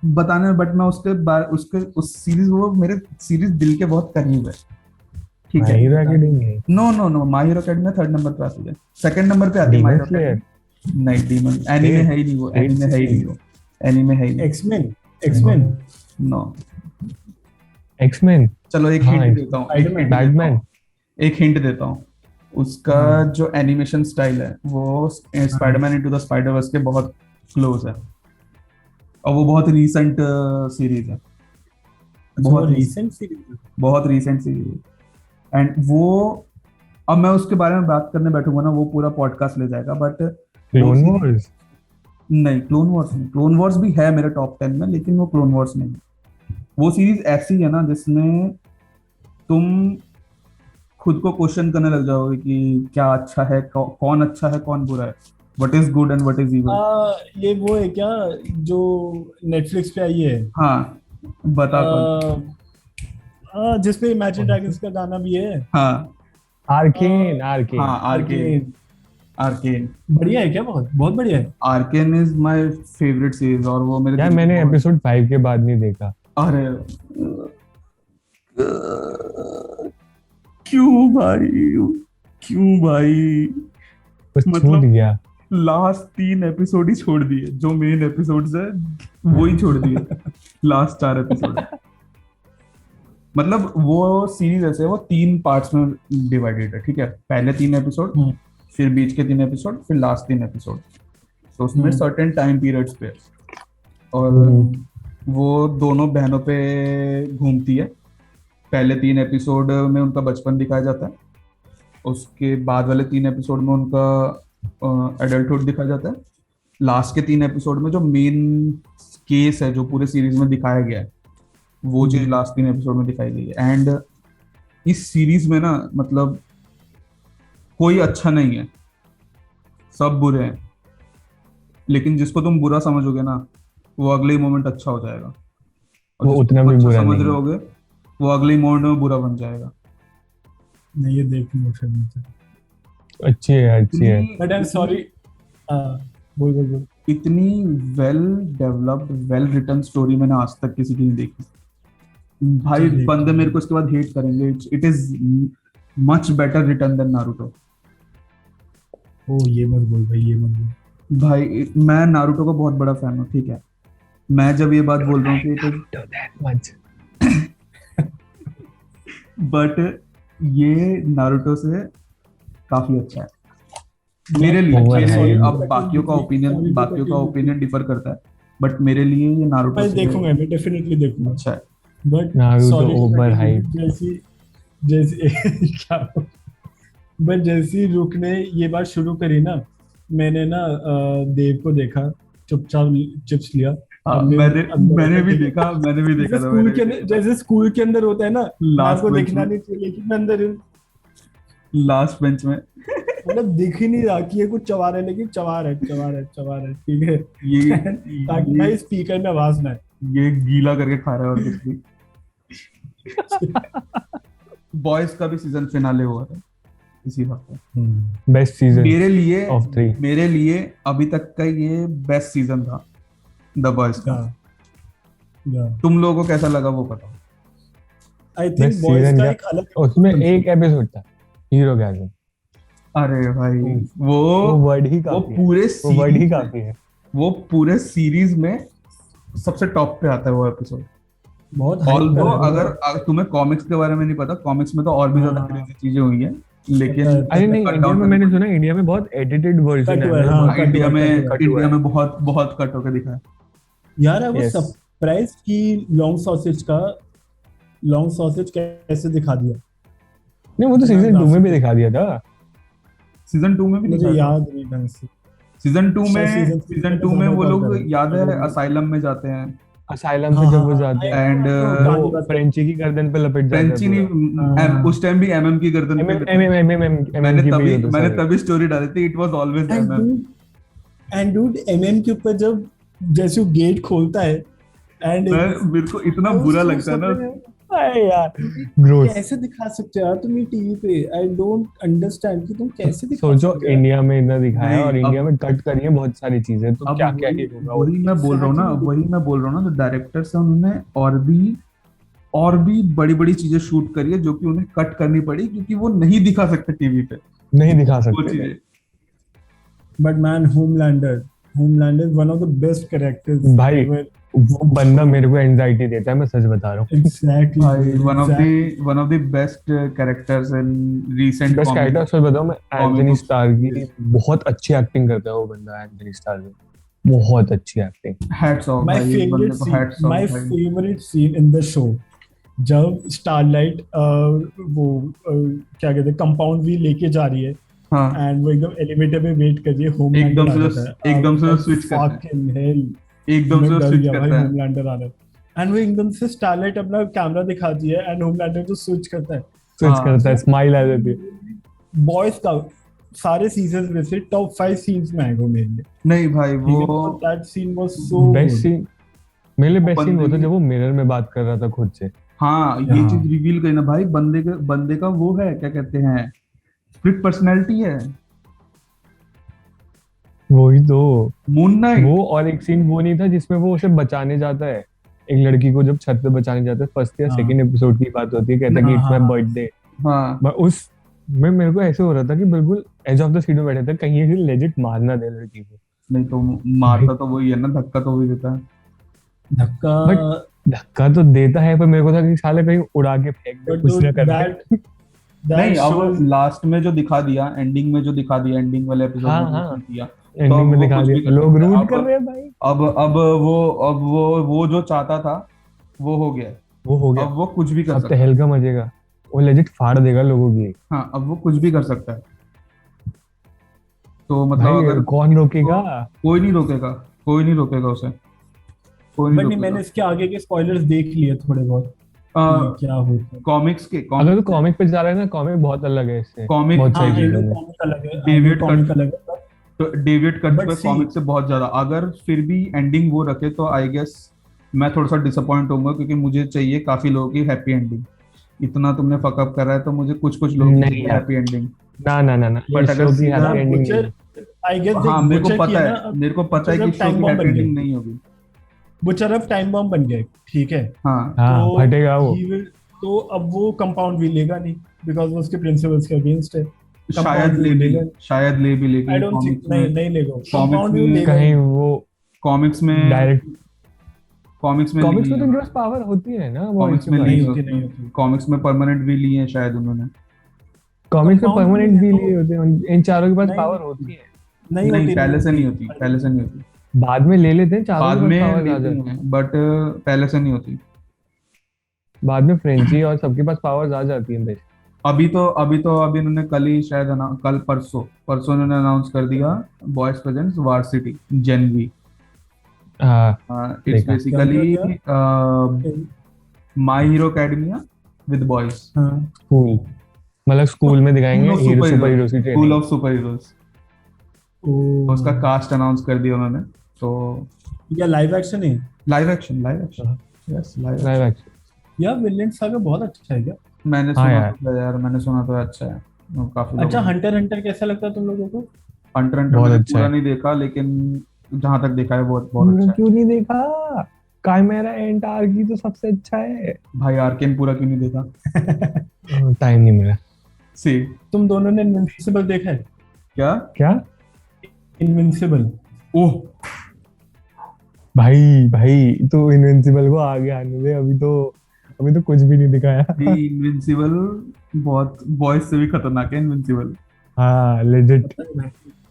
बताने में, बट मैं उसके उस सीरीज, वो मेरे सीरीज दिल के बहुत करीब है, ठीक माय है। Hero Academy, no My Hero Academy third number पे आती है, सेकंड नंबर पे आती है My Demon Hero Slayer, Academy. नहीं डीमन एनीमे है ही नहीं, वो एनीमे है ही नहीं, वो एनीमे है ही नहीं। एक्समैन नो एक्समैन, चलो एक हाँ, हिंट देता हूँ, बैटमैन। एक हिंट देता हूँ। उसका जो एनिमेशन स्टाइल है वो स्पाइडरमैन इनटू द स्पाइडर-वर्स के बहुत क्लोज है, और वो बहुत रीसेंट सीरीज है, बहुत रीसेंट सीरीज। बहुत रीसेंट सीरीज है। एंड वो, अब मैं उसके बारे में बात करने बैठूंगा ना वो पूरा पॉडकास्ट ले जाएगा, बट क्लोन वॉर्स, नहीं क्लोन वॉर्स नहीं, क्लोन वॉर्स भी है मेरे टॉप 10 में, लेकिन वो क्लोन वॉर्स नहीं है। वो सीरीज ऐसी है ना जिसमें तुम खुद को क्वेश्चन करने लग जाओगे कि क्या अच्छा है, कौन अच्छा है कौन बुरा है, what is good and what is evil. ये वो है क्या जो नेटफ्लिक्स पे आई है? हाँ बता कौन। जिसपे इमेजिन ड्रैगन्स का गाना भी है। हाँ आर्केन हाँ आर्केन, आर्केन बढ़िया है क्या? बहुत बहुत बढ़िया है। Arcane is my favourite series, और वो मेरे यार दिल मैंने के बहुत- एपिसोड 5 के बाद नहीं देखा। अरे क्यों भाई, क्यों भाई, बस मतलब- छूट गया। लास्ट 3 एपिसोड ही छोड़ दिए, जो मेन एपिसोड्स है वो ही छोड़ दिए, लास्ट 4 एपिसोड। मतलब वो सीरीज ऐसे है, वो 3 पार्ट्स में डिवाइडेड है, ठीक है। पहले 3 एपिसोड, फिर बीच के 3 एपिसोड, फिर लास्ट 3 एपिसोड। तो उसमें सर्टेन टाइम पीरियड्स पे, और वो दोनों बहनों पे घूमती है। पहले 3 एपिसोड में उनका बचपन दिखाया जाता है, उसके बाद वाले 3 एपिसोड में उनका एडल्टहुड दिखाया जाता है। लास्ट के 3 एपिसोड में जो मेन केस है जो पूरे सीरीज में दिखाया गया है, वो चीज लास्ट 3 एपिसोड में दिखाई गई है। एंड इस सीरीज में ना, मतलब कोई अच्छा नहीं है, सब बुरे हैं, लेकिन जिसको तुम बुरा समझोगे ना वो अगले ही मोमेंट अच्छा हो जाएगा, और वो जिसको उतना तुम भी अच्छा बुरा समझ नहीं रहे है। होगे वो अगले ही मोमेंट में बुरा बन जाएगा। नहीं, ये देखूंगा फिर मुझे। अच्छी है, अच्छी है। But I am sorry. बोल। इतनी well developed well written story मैंने आज तक किसी की नहीं देखी भाई। चलिए, बंदे मेरे को इसके बाद हेट करेंगे, it is much better written than Naruto. ओ ये मत बोल भाई, ये मत बोल। भाई मैं नारुतो का बहुत बड़ा फैन हूँ, ठीक है। मैं जब ये बात बोल रहा हूँ कि इट इज, मच बट ये नारुतो से काफी अच्छा है मेरे लिए। Over मेरे लिए hyped। अब बाकियों का ओपिनियन डिफर करता है, बट मेरे लिए ये नारुतो मैं से देखूंगा, मैं डेफिनेटली देखूंगा। अच्छा है। But Naruto overhyped। जैसी क्या, बट जैसी रुक ने ये बात शुरू करी ना, मैंने ना देव को देखा, चुपचाप चिप्स लिया। हाँ, अब मैंने भी देखा था। स्कूल के अंदर, जैसे स्कूल के अंदर होता है ना, Last आपको bench देखना में। नहीं चाहिए लेकिन मैं अंदर हूँ। लास्ट बेंच में मतलब दिख ही नहीं रहा कि ये कुछ चवा रहा है, लेकिन चवा रहा है, ठीक है। ये ताकि भाई स्पीकर में आवाज ना आए। ये गीला करके खा रहा है और कुछ भी। बॉयज का भी सीजन फिनाले हुआ था इसी हफ्ते। बेस्ट सीजन मेरे of 3। लिए अभी तक का ये बेस्ट सीजन था द बॉयज का। या तुम लोगों को कैसा लगा वो बताओ। आई थिंक बस बॉयज season का का- एक अलग उसमें concept एक एपिसोड था हीरो गैज़म, अरे भाई वो वर्ड ही वो काफी है, पूरे वो वर्ड ही सीरीज काफी है। वो पूरे सीरीज में सबसे टॉप पे आता है वो एपिसोड। बहुत हाइप ऑल्दो करा है अगर तुम्हें कॉमिक्स के बारे में नहीं पता, कॉमिक्स में तो और भी ज्यादा हाँ। क्रेजी चीजें हुई हैं, लेकिन पता है, अरे नहीं, cut इंडिया down में करनी मैंने पड़ी। सुना इंडिया में बहुत एडिटेड वर्जन Cut है, हुआ है, मतलब हाँ, बहुत cut इंडिया हुआ है, में cut हुआ है। cut हुआ इंडिया है। में बहुत कट होकर दिखा है। यार आई वाज Yes. सरप्राइज कि लॉन्ग सॉसेज कैसे दिखा दिया। नहीं, वो तो इतना सीजन 2 में भी graphic- दिखा दिया था। सीजन 2 में भी मुझे दिखा था। याद नहीं ढंग से। सीजन 2 शायद में season 3 सीजन में 2 में ज्यादा वो call लोग करा है। याद I don't है know. असाइलम में जाते हैं असाइलम से हाँ, जब वो हाँ, जाते हैं, एंड कहानी वो बताते फ्रेंची की गर्दन पे लपेट जाता है फ्रेंची नहीं हाँ। उस टाइम भी एमएम की गर्दन पे मैंने तभी स्टोरी डाली थी, it was always and MM. Dude MM के ऊपर जब जैसे वो गेट खोलता है एंड मेरे को इतना बुरा लगता है ना, अरे यार ग्रोस। कैसे दिखा सकते हो यार तुम ये टीवी पे। आई डोंट अंडरस्टैंड कि तुम कैसे दिखा सोचो सकते हो। इंडिया में इतना दिखाया और नहीं, इंडिया अब- में कट करी है बहुत सारी चीजें, तो अब क्या क्या वही ही होगा। वही मैं बोल रहा हूँ ना, Exactly. वही मैं बोल रहा हूँ ना, तो डायरेक्टर्स हैं उन्होंने और भी बड़ी बड़ी चीजें शूट करी है जो कि उन्हें कट करनी पड़ी क्योंकि वो नहीं दिखा सकते टीवी पे नहीं दिखा वो सकते थे। चीजें। But man Homelander one of the best characters भाई वो बंदा मेरे को एंजाइटी देता है, मैं सच बता रहा हूँ। एग्जैक्टली भाई one of the best characters in recent best character सच बताऊं मैं, एंथनी Comic स्टार की बहुत अच्छी एक्टिंग करता है वो बंदा। एंथनी स्टार की बहुत अच्छी एक्टिंग। हैट्स ऑफ माय भाई, इस बंदे को फेवरेट हैट्स ऑफ माय भाई। Favourite seen in the show जब स्टारलाइट वो क्या कहते हैं कंपाउंड भी लेके जा रही है हाँ एंड वो एकदम एलिवेटर में वेट कर रही है। एकदम होमलैंडर से आ जाता है। एकदम से अब switch करता है। fucking hell, एकदम से मैं डर स्विच गया भाई करता है। होमलैंडर आ रहा है एंड वो एकदम से स्टारलाइट अपना कैमरा दिखाती है एंड होमलैंडर जो स्विच करता है। स्विच हाँ। करता है, स्माइल आ जाती है। बॉयज का सारे सीजन में से टॉप 5 सीन्स में आएगा मेरे लिए। नहीं भाई वो that scene was so best scene मेरे लिए बेस्ट सीन वो था बंदे- जब वो मिरर में बात कर रहा था खुद से। हाँ ये हाँ। चीज रिवील करी ना भाई, बंदे का वो है, क्या कहते हैं, स्प्लिट पर्सनैलिटी है। वही तो। मून नाइट वो और एक सीन वो नहीं था जिसमें वो उसे बचाने जाता है, एक लड़की को जब छत पे बचाने जाता है, फर्स्ट या हाँ। सेकंड एपिसोड की बात होती है, कहता है कि इट्स माय हाँ। बर्थडे। हाँ मैं उस में मेरे को ऐसे हो रहा था कि बिल्कुल एज ऑफ द सीट में बैठे थे, कहीं ये लेजिट मारना दे लड़की को। नहीं तो मारता तो वही है ना, धक्का तो वही देता है। धक्का धक्का तो देता है, पर मेरे को था कि साले कहीं उड़ा के फेंक दे, But कुछ ना कर दे। नहीं that अब shows लास्ट में जो दिखा दिया, एंडिंग में जो दिखा दिया, एंडिंग वाले एपिसोड हाँ, में जो हाँ। दिया, एंडिंग में वो दिखा कुछ भी दिया कर लोग सकता है। रूट अब- कर रहे हैं भाई। अब वो जो चाहता था वो हो गया। वो हो गया, अब वो कुछ भी कर अब सकता है। तहल का मजेगा, वो लेजिट फाड़ देगा लोगों की। हाँ अब वो कुछ भी कर सकता है। तो मतलब भाई अगर कौन रोकेगा? कोई नहीं रोकेगा, कोई नहीं रोकेगा उसे, कोई बट नहीं नहीं, मैंने इसके आगे के स्पॉयलर्स देख लिए थोड़े बहुत कि क्या होता है। कॉमिक्स के अगर तो कॉमिक पे जा रहा है ना, कॉमिक बहुत अलग है इससे। कॉमिक बहुत हाँ, सही चीजों में। कॉमिक अलग है, डेविड कॉमिक कट- अलग है। तो डेविड कट But पे see- कॉमिक से बहुत ज्यादा, अगर फिर भी एंडिंग वो रखे तो आई गेस मैं थोड़ा सा डिसअपॉइंट होऊंगा, क्योंकि मुझे चाहिए काफी लोगों की हैप्पी एंडिंग। इतना तुमने फकअप करा है तो मुझे कुछ लोगों नहीं की यार। Happy ending. ना ना ना ना, But इस अगर शो की सीधा हैप्पी एंडिंग नहीं है। आई गेस हाँ मेरे को पता है, ना, मेरे को पता है कि Butcher शो time की bomb हैप्पी बन गई। एंडिंग नहीं होगी। बुचर अब टाइम बॉम्ब बन गया, ठीक है। हाँ हाँ तो फटेगा वो। he will- तो अब वो कंपाउंड भी लेगा नहीं बिकॉज वो उसके प्रिंसिपल्स के अगेंस्ट है। शायद Compound ले भी, लेगा। शायद ले भी, आई लेकिन डोंट थिंक कॉमिक्स नहीं में नहीं लेगा Comics कंपाउंड भी में लेगा। कहीं वो कॉमिक्स में डायरेक्ट कॉमिक्स में कॉमिक्स में तो नहीं इनके पास पावर होती है ना, वो कॉमिक्स में नहीं नहीं होती, होती, नहीं होती। कॉमिक्स में परमानेंट भी लिए हैं शायद उन्होंने। कॉमिक्स में Compound परमानेंट भी भी लिए होते हैं, इन चारों के पास नहीं पावर होती। होती है। नहीं नहीं होती, पहले से नहीं होती, पहले से नहीं होती, बाद में ले लेते हैं चारों बाद के में पास पावर आ लेते जाती है। हैं बट पहले से नहीं होती। बाद में फ्रेंची और सबके पास पावर्स आ जाती हैं बेश। अभी इन्होंने कल ही शायद कल परसों इन्होंने अनाउंस कर दिया Boys presents Varsity Gen V. हाँ इट्स देखा। बेसिकली क्या? My Hero Academia with Boys, हाँ स्कूल, मतलब स्कूल में दिखाएंगे School of hero Super super hero Heroes, की school training. Of super heroes. ओ, उसका कास्ट अनाउंस कर दिया उन्होंने। तो या लाइव एक्शन है लाइव एक्शन हाँ। Yes live. Live action. या विलेन सागा बहुत अच्छा है क्या? मैंने हाँ सुना यार। था यार, मैंने सुना तो अच्छा है। काफी अच्छा, लोगों ने हंटर कैसा लगता है तुम लोगों को? हंटर बहुत मैंने अच्छा पूरा है। नहीं देखा, लेकिन जहां तक देखा है बहुत बहुत अच्छा है। क्यों नहीं देखा? काइमेरा एंड आर्क ही तो सबसे अच्छा है। भाई आर्केन पूरा क्यों नहीं देखा? टाइम नहीं मिला। सी तुम दोनों ने इनविंसिबल देखा है? क्या? क्या? इनविंसिबल। ओह भाई भाई तो इनविंसिबल को आगे आने दे, अभी तो कुछ भी नहीं दिखाया। इनविंसिबल बहुत बॉयज से भी खतरनाक है इनविंसिबल। हाँ लेजिट।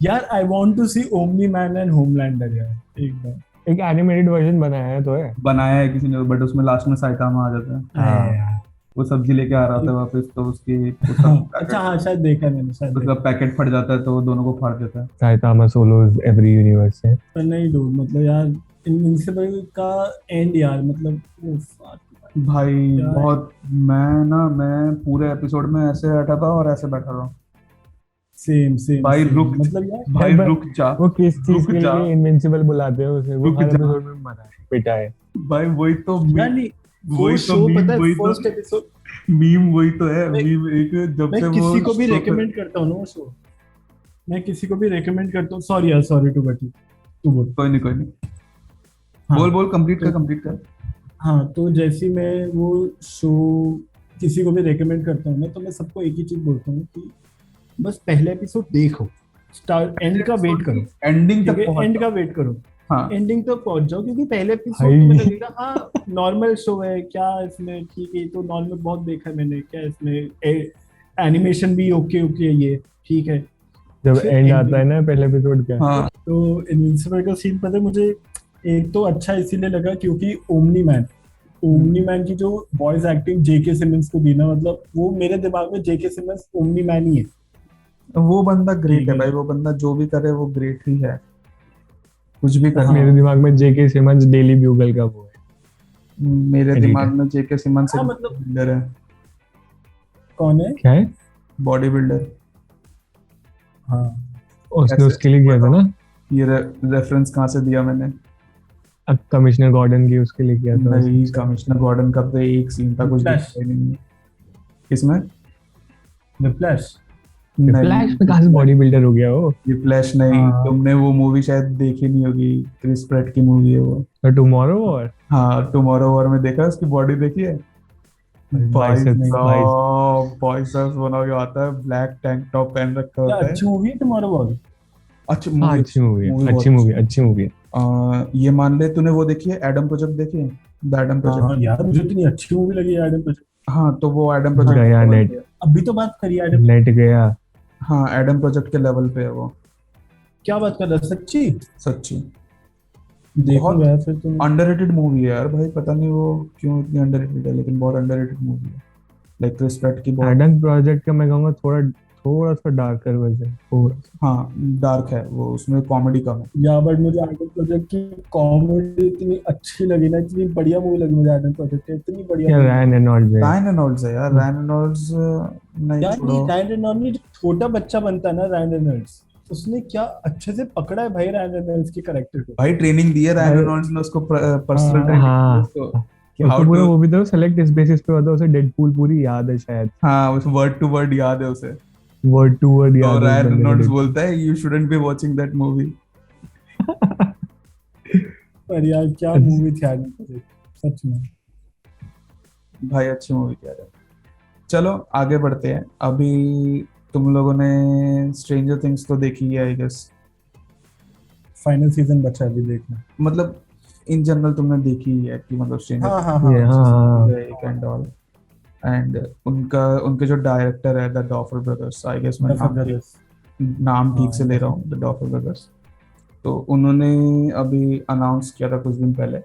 यार I want to see Omni Man and Homelander यार एक बार। एक एनिमेटेड वर्जन बनाया है तो है। बनाया है किसी ने, बट उसमें लास्ट में साइतामा आ जाता है। हाँ। वो सब्जी लेके आ रहा था वापस, तो उसकी अच्छा हाँ शायद देखा मैंने, शायद उसका देखा। पैकेट फट जाता है तो वो दोनों को फाड़ देता है। साइतामा सोलोज एवरी यूनिवर्स है। पर नहीं डूड, मतलब यार इनविंसिबल का एंड यार, मतलब भाई यार। बहुत, मैं पूरे एपिसोड में ऐसे बैठा था और ऐसे बैठा रहा। सेम सेम भाई रुक, मतलब यार। भाई भाई, रुक जा, वो किस चीज रुक के जा, लिए इनविंसिबल बुलाते हैं उसे? वो रुक हर जा। एपिसोड में मरा है, पिटा है। भाई वही तो यार नहीं, वो वही तो शो मीम, पता है वही फर्स्ट तो एपिसोड मीम, वही तो है मैं- मीम। एक जब मैं से वो किसी को भी show पे- रेकमेंड करता हूँ ना वो शो, मैं किसी को भी रेकमेंड करता हूँ। सॉरी यार, सॉरी टू बट तू बोल। कोई नहीं, कोई नहीं, हाँ बोल बोल, कंप्लीट कर, तो कंप्लीट कर। हाँ तो जैसे मैं वो शो किसी को भी रेकमेंड करता हूँ ना, तो मैं सबको एक ही चीज बोलता हूँ कि बस पहले एपिसोड देखो, स्टार्ट एंड का वेट करो, एंडिंग ठीक तक है पहुंच एंड जाओ। का वेट करो, हाँ एंडिंग तक पहुंच जाओ, क्योंकि पहले एपिसोड भाई। तुम्हें लगेगा हाँ नॉर्मल शो है क्या इसमें, ठीक है ये तो नॉर्मल बहुत देखा है मैंने, क्या इसमें एनिमेशन भी ओके ओके ये ठीक है। जब फिर एंड आता ending- है ना पहले एपिसोड का, हाँ तो इनविंसिबल का सीन पता है मुझे, एक तो अच्छा इसीलिए लगा क्योंकि ओमनी मैन की जो वॉइस एक्टिंग जेके सिमंस को दी ना, मतलब वो मेरे दिमाग में जेके सिमंस ओमनी मैन ही है। वो बंदा ग्रेट ठीक है है। भाई, वो बंदा जो भी करे वो ग्रेट ही है, कुछ भी करे। हाँ। मेरे दिमाग में जेके सिमंस डेली ब्यूगल का वो है। मेरे Editor। दिमाग में जेके सिमन से हाँ, मतलब- बिल्डर है, कौन है? क्या है? Body builder. हाँ उसने ऐसे- उसके लिए किया था ना, ये रेफरेंस कहाँ से दिया मैंने? अब कमिश्नर गॉर्डन की उसके लिए किया था नहीं, उसने। कमिश्नर गॉर्डन का तो एक सीन था, कुछ Flash। दिखता ही नहीं है। किसमें? The flash. फ्लैश में कहाँ से बॉडी बिल्डर हो गया वो? ये फ्लैश नहीं, हाँ। तुमने वो मूवी शायद देखी नहीं होगी, क्रिस प्रैट की मूवी है वो। टुमारो और हाँ, टुमारो वॉर में देखा उसकी बॉडी देखी है? भाई बाइसेप्स, साहब, बाइसेप्स बना के आता है, ब्लैक टैंक टॉप पहन रखा क्या होता है। अच्छी मूवी है टुमारो वॉर? अच्छा हाँ मूवी, अच्छी मूवी है, बहुत अच्छी मूवी, अच्छी मूवी है। ये मान ले तूने वो देखी है, एडम प्रोजेक्ट देखी है? The Adam project. हाँ यार मुझे इतनी अच्छी मूवी लगी एडम प्रोजेक्ट। हाँ तो वो एडम गया प्रोजेक्ट नेट। अभी तो बात करी एडम, नेट गया। हाँ एडम प्रोजेक्ट के लेवल पे है वो, क्या बात कर रहा है सच्ची? सच्ची। देखूंगा यार फिर तुम। अंडररेटेड मूवी है यार भाई, पता नहीं वो क्यों इतनी अंडररेटेड है, लेकिन बहुत अंडररेटेड मूवी है। लाइक क्रिस प्रैट की बहुत, एडम प्रोजेक्ट का मैं कहूँगा थोड़ा सा डार्कर वर्जन, थोड़ा सा। हाँ डार्क है वो, उसमें कॉमेडी कम है। या बट मुझे एडम प्रोजेक्ट की कॉमेडी इतनी अच्छी लगी ना, इतनी बढ़िया मूवी लगी मुझे एडम प्रोजेक्ट, इतनी बढ़िया क्या movie। रैन रेनॉल्ड्स है। रायन रेनॉल्ड्स है यार, रायन रेनॉल्ड्स नहीं यार छोड़ो। नहीं, रायन रेनॉल्ड्स जो छोटा बच्चा बनता है ना, रायन रेनॉल्ड्स उसने क्या अच्छे से पकड़ा है भाई रायन रेनॉल्ड्स के कैरेक्टर को। भाई ट्रेनिंग दी है रायन भाई- रेनॉल्ड्स ने उसको, पर्सनल हाँ, ट्रेनिंग हाँ। उसको कि उसको हाउ पूरा टू, वो भी तो सेलेक्ट इस बेसिस पे होता है, उसे डेडपूल पूरी याद है शायद, हाँ उस वर्ड टू वर्ड याद है उसे। वर्ड टू वर्ड तो याद है उस रायन बंदे को रेनॉल्ड्स Deadpool। बोलता है you shouldn't be watching that movie. पर यार क्या अच्छा। मूवी थी एडम प्रोजेक्ट सच में। भाई अच्छी मूवी कह रहे हैं। चलो आगे बढ़ते हैं। अभी तुम लोगों ने स्ट्रेंजर थिंग्स तो देखी है आई गेस, फाइनल सीजन बचा अभी देखना। मतलब इन जनरल तुमने देखी ही है कि मतलब हाँ स्ट्रेंजर हाँ ये हाँ हाँ एंड ऑल, एंड उनके जो डायरेक्टर है the doffer brothers, I guess मैं डफर ब्रदर्स। नाम ठीक से हाँ, ले रहा हूँ, द डॉफर ब्रदर्स। तो उन्होंने अभी अनाउंस किया था कुछ दिन पहले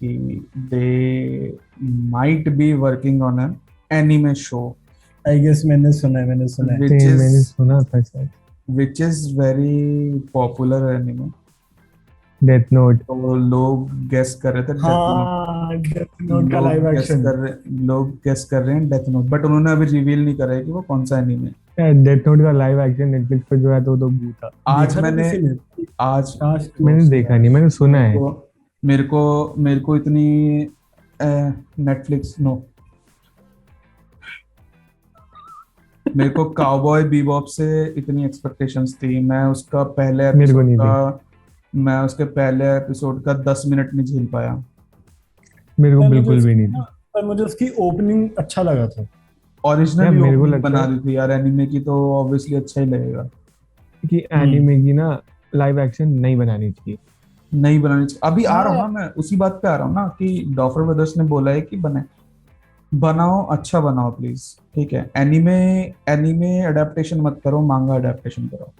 कि they might be working on an anime show I guess मैंने सुना है which मैंने is सुना था शायद। which is very popular anime। Death note. तो लोग गेस कर रहे थे Death Note। हाँ डेथ नोट का लाइव एक्शन। लोग गेस कर रहे हैं डेथ नोट, बट उन्होंने अभी रिवील नहीं करा है कि वो कौन सा एनिमे। डेथ नोट का लाइव एक्शन नेटफ्लिक्स पे जो है तो भूत था। आज देखा था मैंने किसी ने? आज काश तू मैंने उसका- देखा नहीं, मैंने सुना है। मेरे को इतनी नेटफ्लिक्स नो मेरे को काउबॉय बीबॉप से इतनी एक्सपेक्टेशंस थी, मैं उसका पहले मेरे को एपिसोड नहीं का मैं उसके पहले एपिसोड का 10 मिनट नहीं झेल पाया। मेरे को पर मुझे बिल्कुल भी नहीं था। पर मुझे उसकी ओपनिंग अच्छा लगा था। यार ओरिजिनली मेरे को ओपनिंग लगता बना है दी थी यार एनिमे की, तो ऑब्वियसली अच्छा ही लगेगा। कि एनिमे की ना लाइव एक्शन नहीं बनानी चाहिए। नहीं बनानी चाहिए। अभी आ रहा हूँ हाँ ना, मैं उसी बात पे आ रहा हूँ ना कि डॉफर ब्रदर्स ने बोला है कि बनाओ, अच्छा बनाओ प्लीज। ठीक है, एनीमे एनीमे अडेप्टेशन मत करो, मांगा अडेप्टेशन करो।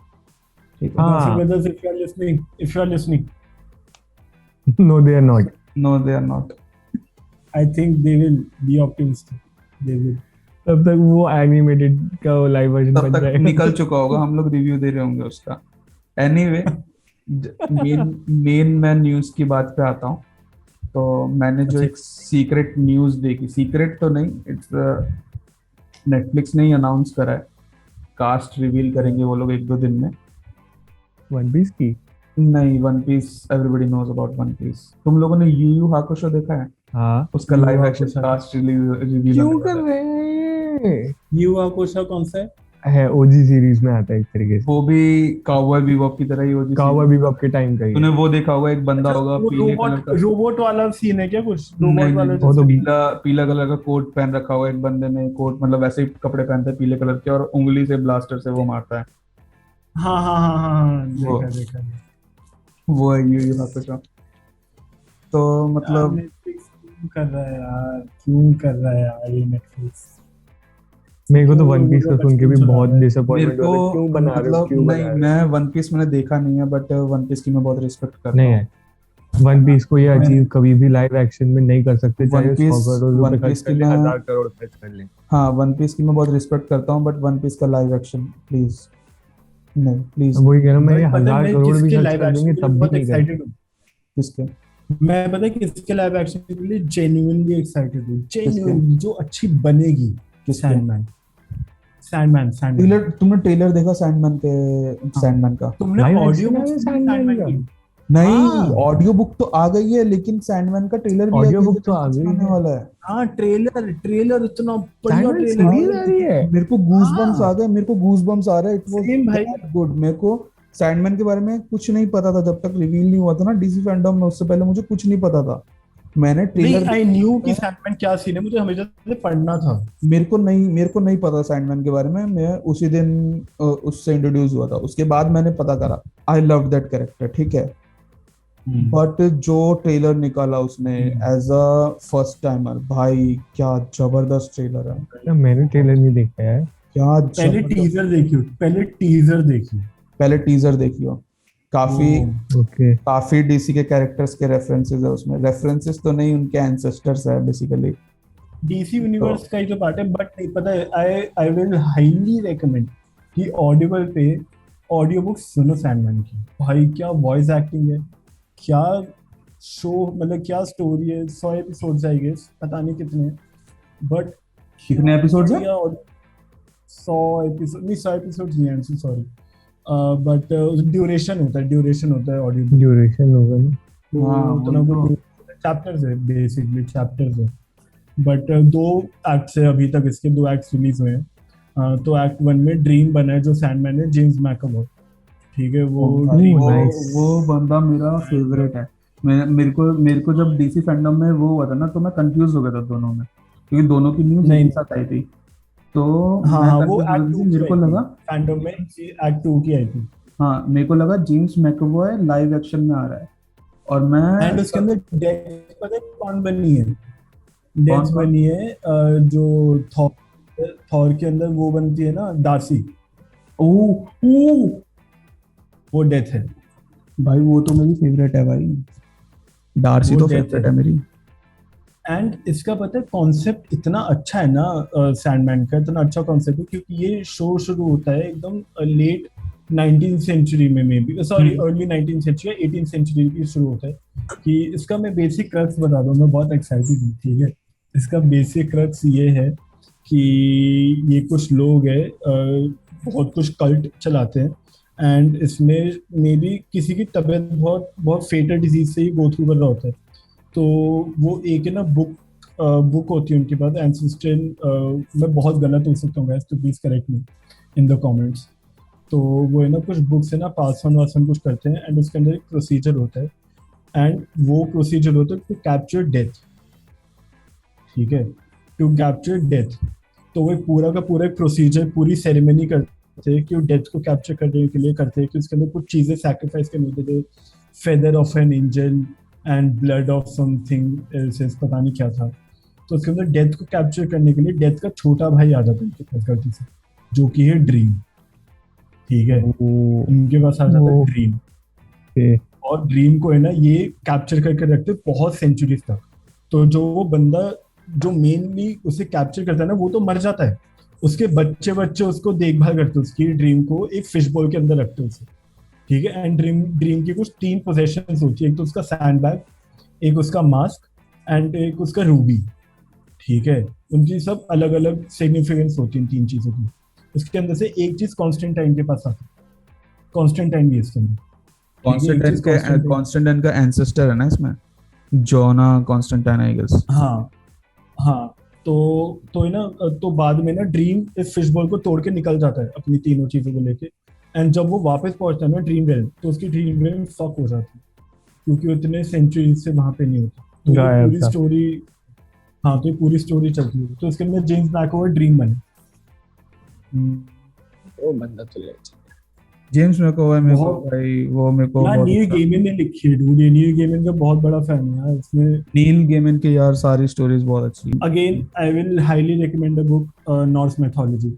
ठीक है। Duffer हाँ। Brothers, if you are listening, no they are not. No they are not. I think they will be optimistic. They will. तब तक वो एनिमेटेड का लाइव वर्जन तब बन तक जाएगा। निकल चुका होगा, हम लोग रिव्यू दे रहे होंगे उसका। एनीवे, मेन मेन मैं न्यूज की बात पे आता हूँ। तो मैंने जो अच्छा। एक सीक्रेट न्यूज देखी, सीक्रेट तो नहीं, इट्स नेटफ्लिक्स ने ही अनाउंस करा है, कास्ट रिवील करेंगे वो लोग 1-2 दिन में। वन पीस की। नहीं, One Piece everybody knows about One Piece. तुम लोगों ने यू यू हाकुशो देखा है? हाँ। उसका Yu Yu live action Hakusho। Cast reveal क्यों होने कर वाला है। रहे हैं? Yu Yu Hakusho कौन सा है? है ओजी सीरीज में आता है एक तरीके से। वो भी काउबॉय बिबॉप की तरह ही होगी। कावा बीबॉप के टाइम का ही तूने है। वो देखा होगा, एक बंदा होगा वो पीले कलर का। रोबोट वाला सीन है क्या कुछ? नहीं रोबोट वाला नहीं, वो तो पीला पीला कलर का कोट पहन रखा हुआ एक बंदे ने, कोट मतलब वैसे ही कपड़े पहनते हैं पीले कलर के, और उंगली से ब्लास्टर से वो मारता है। हाँ हाँ हाँ हाँ हाँ, वो देखा। वो है यू यू हाकुशो। तो मतलब नेटफ्लिक्स क्यों कर रहा है यार? क्यों कर रहा है यार ये नेटफ्लिक्स? मेरे को तो क्यों वन पीस लोगों का का सुन के भी बचपन चुरा बहुत रहा है? मेरे डिसअपॉइंटमेंट को हुआ था। क्यों बना रहे हो, मतलब क्यों नहीं, बना रहे मैं वन पीस मैंने देखा नहीं है, बट वन पीस की मैं बहुत रिस्पेक्ट हो? करता नहीं हूँ। है। वन पीस को ये मैं अचीव कभी भी लाइव एक्शन में नहीं कर सकते, वन चाहे पीस 100 करोड़ रुपए वन खर्च पीस कर की ले, मैं 1000 करोड़ खर्च कर ले। हाँ, वन पीस की मैं बहुत रिस्पेक्ट करता हूँ, बट वन पीस का लाइव एक्शन प्लीज नहीं, प्लीज। अब वही कह रहा हूँ, मैं ये भाई पता है 1000 करोड़ भी किसके खर्च लाइव कर एक्शन दूंगी के लिए तब भी बहुत नहीं करेंगे। एक्साइटेड हूँ? किसके? मैं पता है किसके लाइव एक्शन के लिए जेन्युइनली एक्साइटेड हूँ, किसके? जेन्युइनली जो अच्छी बनेगी। किसके? सैंडमैन सैंडमैन सैंडमैन ट्रेलर, तुमने ट्रेलर देखा सैंडमैन के? हाँ। सैंडमैन का? तुमने लाइव ऑडियो एक्शन बुक है सुनी सैंडमैन सैंडमैन का? की? नहीं, हाँ ऑडियो बुक तो आ गई है, लेकिन सैंडमैन का ट्रेलर भी आ ऑडियो गया बुक जो तो आ नेटफ्लिक्स पे गई आने है। वाला है। हाँ, ट्रेलर ट्रेलर इतना बढ़िया सैंडमैन ट्रेलर सीरीज है। आ रही है। मेरे को गूज बम्स आ हाँ गए, मेरे को गूज बम्स आ रहे हैं। इट वाज सेम भाई। That good. मेरे को सैंडमैन के बारे में कुछ नहीं पता था जब तक रिवील नहीं हुआ था ना डीसी फैंडम में, उससे पहले मुझे कुछ नहीं पता था। मैंने नहीं, ट्रेलर आई न्यू कि सैंडमैन क्या सीन है, मुझे हमेशा से पढ़ना था। मेरे को नहीं पता सैंडमैन के बारे में। मैं उसी दिन उससे इंट्रोड्यूस हुआ था, उसके बाद मैंने पता करा। आई लव दैट कैरेक्टर, ठीक है। बट जो ट्रेलर निकाला उसने एज अ फर्स्ट टाइमर, भाई क्या जबरदस्त ट्रेलर है। क्या मैंने ट्रेलर नहीं देखा है। क्या पहले जबरदस्त। टीजर देखी। पहले टीजर देखियो। काफी ओके। काफी डीसी के कैरेक्टर्स के रेफरेंसेस है उसमें। रेफरेंसेस तो नहीं, उनके एंसेस्टर्स है बेसिकली। डीसी यूनिवर्स का ही तो पार्ट है, बट नहीं पता है। आई आई विल हाईली रेकमेंड कि ऑडिबल पे ऑडियो बुक सुनो सैंडमैन की। भाई क्या वॉइस एक्टिंग है, क्या शो, मतलब क्या स्टोरी है। 100 एपिसोड्स आई गेस, पता नहीं कितने, बट कितने episodes हैं? 100 एपिसोड नहीं, 100 एपिसोड्स नहीं, आई एम सॉरी। बट ड्यूरेशन होता है ऑडियो। ड्यूरेशन होगा ना। हाँ, उतना वही कुछ चैप्टर्स है, बेसिकली चैप्टर्स है। बट 2 एक्ट्स है अभी तक, इसके 2 एक्ट्स रिलीज हुए हैं। तो एक्ट 1 में ड्रीम बना है जो सैंडमैन है, जेम्स मैकअवॉय, ठीक है। वो भाई, ड्रीम nice. वो बंदा मेरा फेवरेट है। मेरे को जब डीसी फैंडम में वो हुआ था ना, तो मैं कंफ्यूज हो गया था दोनों में, क्योंकि दोनों की न्यूज नहीं। एक साथ आई थी। तो हाँ मैं हाँ, वो कंफ्यूज हो एक्ट गया 2 था। की मेरे को आई थी लगा, फैंडम में, एक्ट 2 की आई थी। हाँ, मेरे को लगा जेम्स मैकअवॉय लाइव एक्शन में आ रहा है। और मैं एंड उसके अंदर डेथ पता है कौन बनी है? डेथ कौन? बनी है जो थॉर के अंदर वो बनती है ना, डार्सी, ओ ओ वो डेथ है। भाई, वो तो मेरी फेवरेट है भाई। डार्सी वो तो death फेवरेट है। है मेरी। एंड इसका पता है कॉन्सेप्ट इतना अच्छा है ना, सैंडमैन का इतना अच्छा कॉन्सेप्ट है, क्योंकि ये शो शुरू होता है एकदम लेट 19th सेंचुरी में, maybe sorry early 19th century, 18th century की शुरू होता है। कि इसका मैं बेसिक क्रक्स बता दूं, मैं बहुत एक्साइटेड हूँ, ठीक है। इसका बेसिक क्रक्स ये है कि ये कुछ लोग हैं, बहुत कुछ कल्ट चलाते हैं, एंड इसमें मे बी किसी की तबीयत बहुत बहुत फेटल डिजीज से ही गो थ्रू कर रहा होता है। तो वो एक है ना बुक होती है उनके पास, एंसेस्ट्रल, मैं बहुत गलत हो सकता हूँ गाइस, तो please correct me in the comments. तो वो है ना कुछ बुक्स है ना पास ऑन वास ऑन कुछ करते हैं एंड उसके अंदर एक प्रोसीजर होता है एंड वो प्रोसीजर होता है टू कैप्चर डेथ, ठीक है, टू कैप्चर डेथ। तो वो पूरा का पूरा एक प्रोसीजर पूरी सेरेमनी करते हैं कि वो डेथ को कैप्चर करने के लिए करते हैं कि उसके अंदर कुछ चीजें सैक्रिफाइस करनी होती है, feather of an angel and blood of something else, पता नहीं क्या था। तो उसके अंदर डेथ को कैप्चर करने के लिए डेथ का छोटा भाई आ जाता है उनके पास गलती से, जो कि है ड्रीम, ठीक है, उनके पास आ जाता है ड्रीम। और ड्रीम को है ना ये कैप्चर करके रखते हैं बहुत सेंचुरीज तक। तो जो वो बंदा जो मेनली उसे कैप्चर करता है ना वो तो मर जाता है, उसके बच्चे बच्चे उसको देखभाल करते हैं, उसकी ड्रीम को एक फिश बॉल के अंदर रखते हैं उसे, ठीक है। एंड ड्रीम की कुछ 3 पोजेशंस होती है, एक तो उसका सैंड बैग, एक उसका मास्क एंड एक उसका रूबी, ठीक है। उनकी सब अलग अलग सिग्निफिकेंस होती है 3 चीजों की। उसके अंदर से एक चीज कॉन्स्टेंटाइन के पास आती है, कॉन्स्टेंटाइन भी इसके अंदर, कॉन्स्टेंटाइन का एंसेस्टर है ना इसमें, जोना कॉन्स्टेंटाइन आई गेस। हाँ हाँ। तो है ना, तो बाद में ना ड्रीम इस फिश बॉल को तोड़ के निकल जाता है अपनी तीनों चीजों को लेके। एंड जब वो वापस पहुंचता है ना ड्रीम रेल, तो उसकी ड्रीम रेल फक हो जाती है क्योंकि उतने सेंचुरी से वहां पे नहीं होता। तो ये पूरी स्टोरी, हाँ, तो ये पूरी स्टोरी चलती है। तो इसके अंदर जेम्स मैकओवर ड्रीम बने। वो बंदा तो लेजेंड, जेम्स मैकओवर मेरे को बहुत- भाई वो मेरे को यार बहुत नील अच्छा- गेमन ने लिखी है डूड, ये नील गेमन का बहुत बड़ा फैन है यार इसने। नील गेमन के यार सारी स्टोरीज बहुत अच्छी हैं। Again I will highly recommend a book Norse mythology.